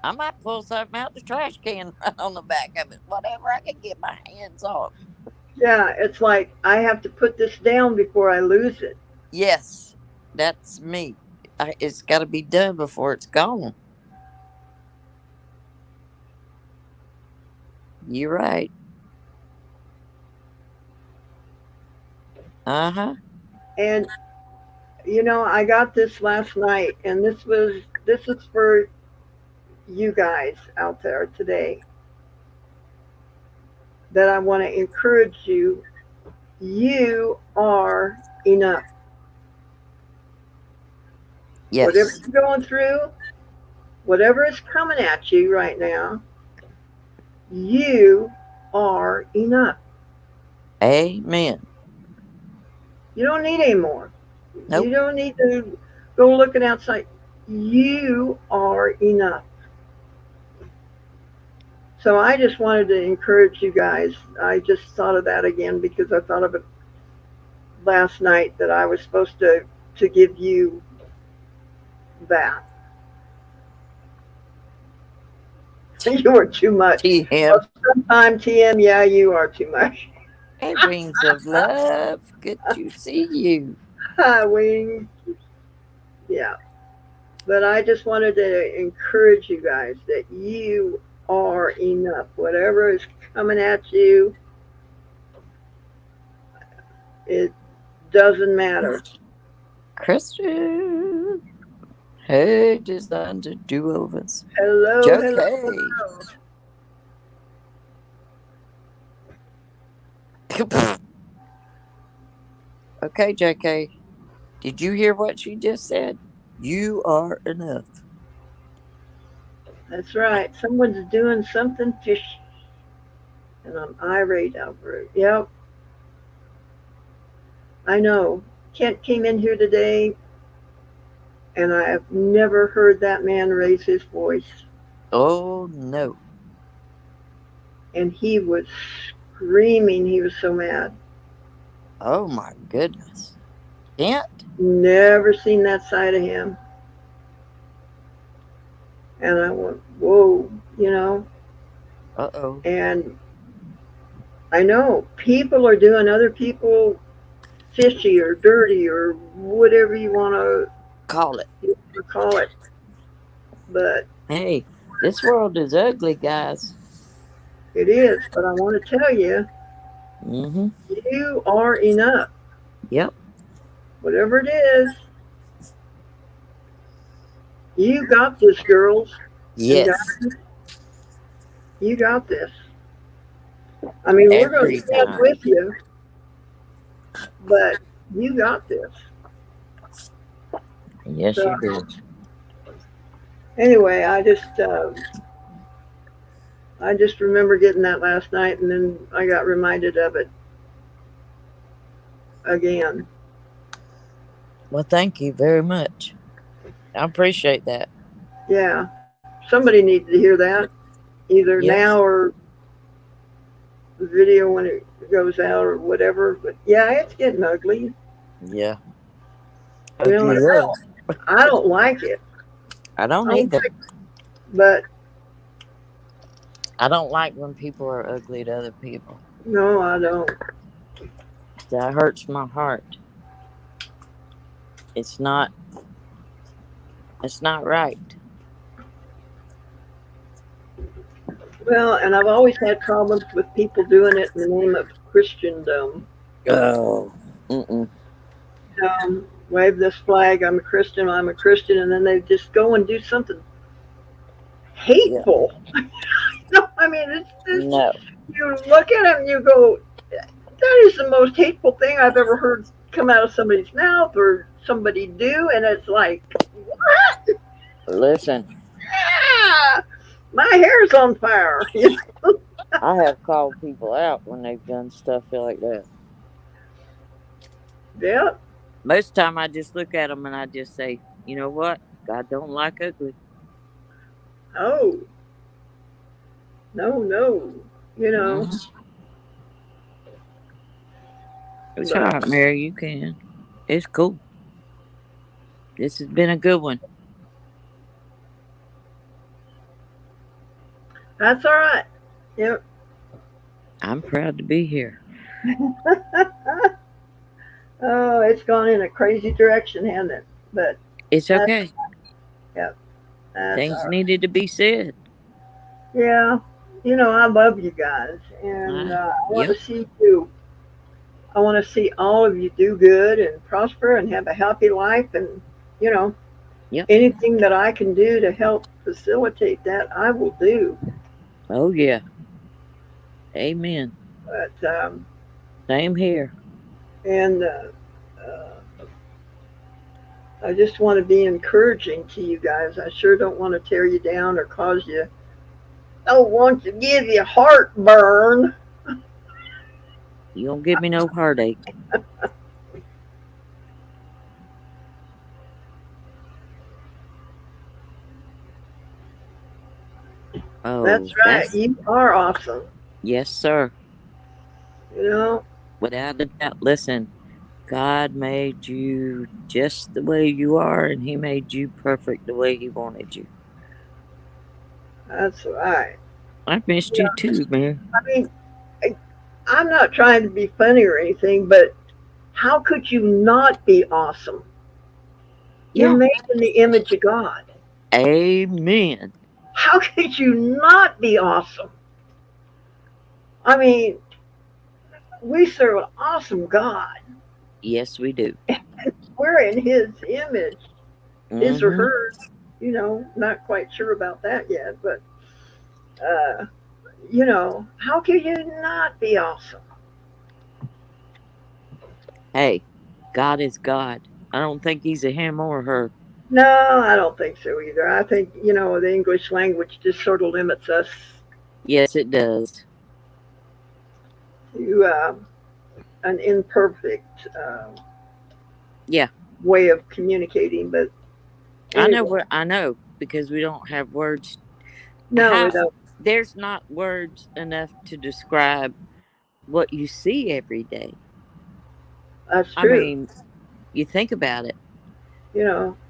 I might pull something out the trash can right on the back of it, whatever I can get my hands on. Yeah, it's like I have to put this down before I lose it. Yes, that's me. It's got to be done before it's gone. You're right. Uh huh. And I got this last night, and this is for you guys out there today, that I want to encourage you. You are enough. Whatever Yes. you're going through, whatever is coming at you right now, you are enough. Amen. You don't need any more. You Nope. don't need to go looking outside. You are enough. So I just wanted to encourage you guys. I just thought of that again because I thought of it last night, that I was supposed to give you that. You are too much. TM. Well, sometime TM, yeah, you are too much. Hey, wings of love. Good to see you. Hi, Wings. Yeah. But I just wanted to encourage you guys that you are enough. Whatever is coming at you, it doesn't matter. Christian. Hey, designer do overs. Hello, hello, Jokey. hello. Okay, JK. Did you hear what she just said? You are enough. That's right. Someone's doing something fishy, and I'm irate over it. Yep, I know. Kent came in here today, and I have never heard that man raise his voice. Oh no. And he was screaming. He was so mad. Oh my goodness. Kent? Never seen that side of him. And I went, whoa, Uh oh. And I know people are doing other people fishy or dirty or whatever Call it. you want to call it. But Hey, this world is ugly, guys. it is. But I want to tell you, Mm-hmm. you are enough. Yep. Whatever it is, you got this, girls and Yes. guys. You got this. I mean, we're going to Every stand time. with you, but you got this. Yes, So you do. anyway, I just I just remember getting that last night, and then I got reminded of it again. Well, thank you very much. I appreciate that. Yeah, somebody needs to hear that either now Yes. or the video when it goes out or whatever. But yeah, it's getting ugly. Yeah. You know, and Ugly love. I don't like it. I don't I don't either. like, but I don't like when people are ugly to other people. no, I don't. That hurts my heart. It's not. It's not right. Well, and I've always had problems with people doing it in the name of Christendom. Oh. Mm-mm. Wave this flag. I'm a Christian. I'm a Christian, and then they just go and do something Yeah. hateful. No, I mean it's just No. you look at him, and you go, that is the most hateful thing I've ever heard come out of somebody's mouth or somebody do, and it's like, what? Listen, Ah, my hair's on fire. I have called people out when they've done stuff like that. Yeah. Most time I just look at them and I just say, you know what? God don't like ugly. Oh no, no. You know, Mm-hmm. It's all but right, Mary. You can. It's cool. This has been a good one. that's all right. Yep. I'm proud to be here. Oh, it's gone in a crazy direction, hasn't it? But It's that's okay. yep. That's Things all right. needed to be said. Yeah. You know, I love you guys, and I want Yep. to see you. I want to see all of you do good and prosper and have a happy life, and you know, Yep. anything that I can do to help facilitate that, I will do. Oh, yeah. Amen. But Same here. and I just want to be encouraging to you guys. I sure don't want to tear you down or cause you. Don't want to give you heartburn. You don't give me no heartache. That's Oh, right. that's. You are awesome. Yes, sir. You know, Without a doubt. Listen, God made you just the way you are, and He made you perfect the way He wanted you. that's right. I've missed you too, man. I mean, I, I'm not trying to be funny or anything, but how could you not be awesome? You're Yeah. made in the image of God. Amen. How could you not be awesome? I mean, we serve an awesome God. Yes, we do. We're in His image, his or Mm-hmm. hers. You know, not quite sure about that yet, but uh, you know, how can you not be awesome? Hey, God is God. I don't think He's a him or her. No, I don't think so either. I think the English language just sort of limits us Yes, it does. to an imperfect Yeah, way of communicating. But I know anyway, where I know because we don't have words. no, we How don't. there's not words enough to describe what you see every day. That's I true. mean, you think about it.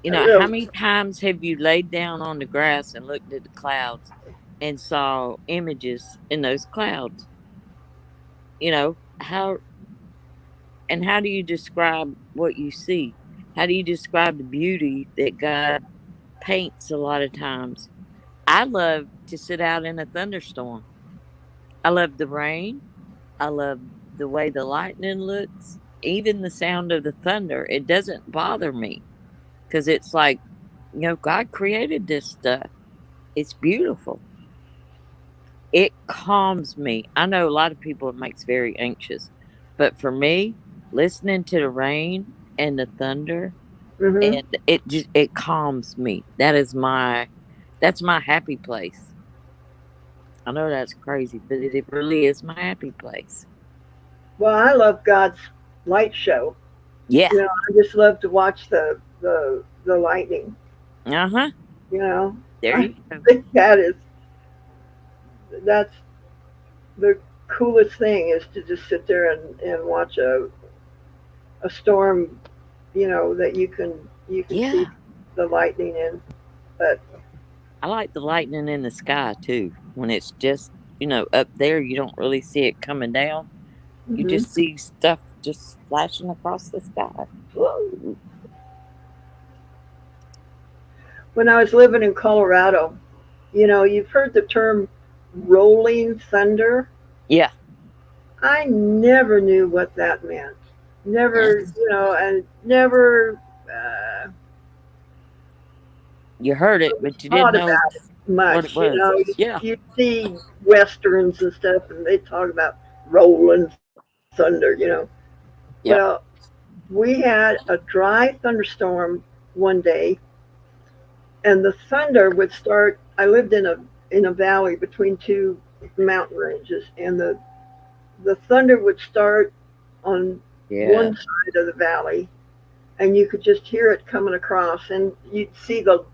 You know, How real. many times have you laid down on the grass and looked at the clouds and saw images in those clouds? How and how do you describe what you see? How do you describe the beauty that God paints a lot of times? I love to sit out in a thunderstorm. I love the rain. I love the way the lightning looks. Even the sound of the thunder, it doesn't bother me because it's like, God created this stuff. It's beautiful. It calms me. I know a lot of people it makes very anxious, but for me, listening to the rain and the thunder, Hmm. and it calms me. That's my happy place. I know that's crazy, but it really is my happy place. Well, I love God's light show. Yeah. I just love to watch the lightning. Uh huh. You know, There I you go. think that's the coolest thing is to just sit there and watch a storm. That you can see Yeah. the lightning in. But I like the lightning in the sky too. When it's just, up there, you don't really see it coming down. You hmm just see stuff just flashing across the sky. Whoa. when I was living in Colorado, you've heard the term rolling thunder. Yeah. I never knew what that meant. Yeah. Never, and never You heard it, but you didn't thought know about it what it much. was. Yeah. You see westerns and stuff, and they talk about rolling thunder. Well, Yep. we had a dry thunderstorm one day, and the thunder would start. I lived in a valley between two mountain ranges, and the thunder would start on Yeah. one side of the valley, and you could just hear it coming across, and you'd see the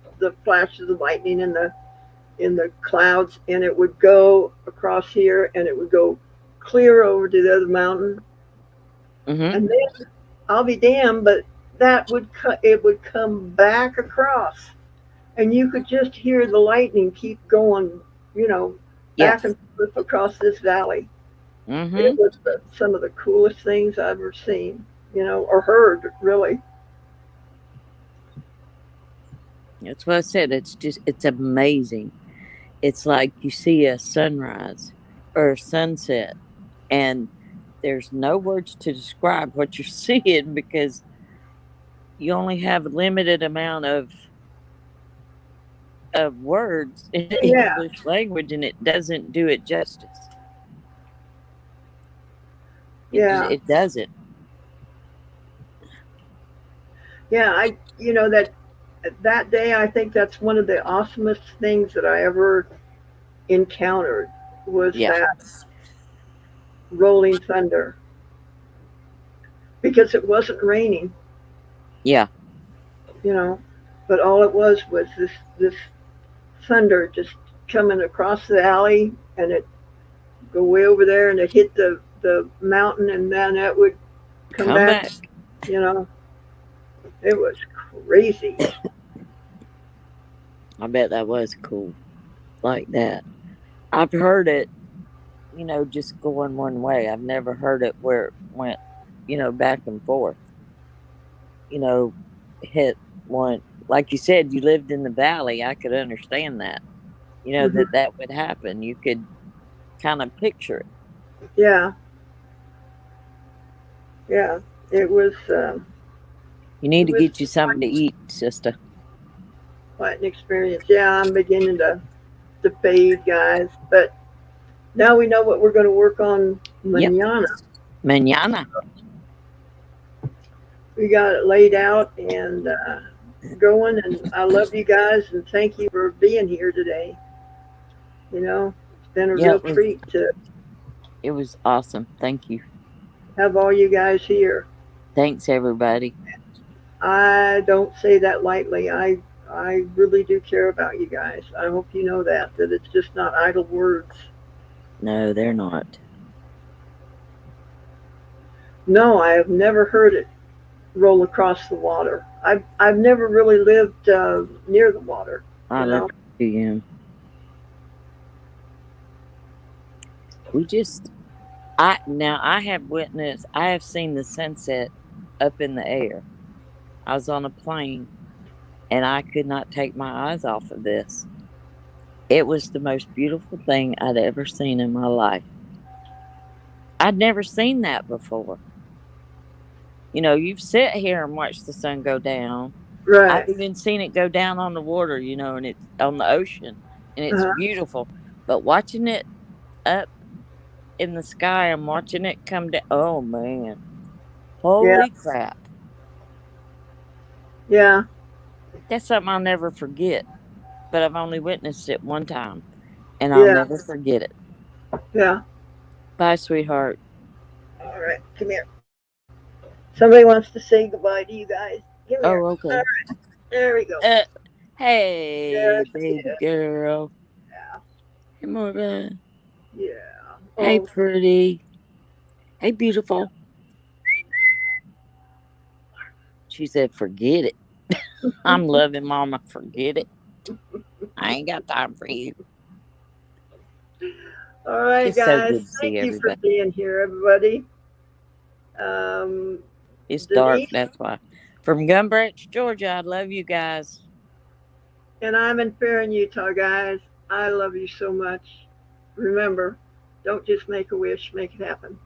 flashes of lightning in the clouds, and it would go across here, and it would go clear over to the other mountain, Mm-hmm. and then I'll be damned, but it would come back across, and you could just hear the lightning keep going, you know, Yeah. back and forth across this valley. It Mm-hmm. was some of the coolest things I've ever seen, or heard, really. That's what I said. It's amazing. It's like you see a sunrise or a sunset, and there's no words to describe what you're seeing because you only have a limited amount of words in the Yeah, English language, and it doesn't do it justice. yeah, It doesn't. yeah. That day, I think that's one of the awesomest things that I ever encountered was Yeah. that rolling thunder because it wasn't raining, Yeah. you know, but all it was this thunder just coming across the alley, and it go way over there, and it hit the mountain, and then it would come Come back. back. You know, it was crazy. I bet that was cool. Like that. I've heard it, just going one way. I've never heard it where it went, back and forth. You know, hit one. Like you said, you lived in the valley. I could understand that. hmm That would happen. You could kind of picture it. Yeah, yeah. It was You need it to was get you something to eat, sister. quite an experience. Yeah, I'm beginning to fade, guys, but now we know what we're going to work on Yep. manana. Manana. We got it laid out and going, and I love you guys and thank you for being here today. It's been a Yeah, real treat to it was awesome. Thank you. have all you guys here. Thanks, everybody. I don't say that lightly. I really do care about you guys. I hope you know that it's just not idle words. No, they're not. No, I have never heard it roll across the water. I've never really lived near the water. I You love know. you. We just, I have witnessed, I have seen the sunset up in the air. I was on a plane and I could not take my eyes off of this. It was the most beautiful thing I'd ever seen in my life. I'd never seen that before. You've sit here and watched the sun go down. I've Right. even seen it go down on the water, and it's on the ocean, and it's Uh-huh. beautiful. But watching it up in the sky and watching it come down, oh man, Yeah. holy crap! Yeah. That's something I'll never forget. But I've only witnessed it one time, and I'll Yeah. never forget it. Yeah. Bye, sweetheart. All right. Come here. Somebody wants to say goodbye to you guys. Come here. Oh, All okay. right. There we go. Uh, hey, There she baby is. girl. Yeah. Hey, Morgan. Yeah. Hey, Oh, pretty. Hey, beautiful. She said, forget it. I'm loving mama. Forget it. I ain't got time for you. all right, It's so guys. good to see Thank you for everybody. being here, everybody. Um, It's dark. Denise, That's why. From Gun Branch, Georgia. I love you guys. and I'm in Farron, Utah, guys. I love you so much. Remember, don't just make a wish, make it happen.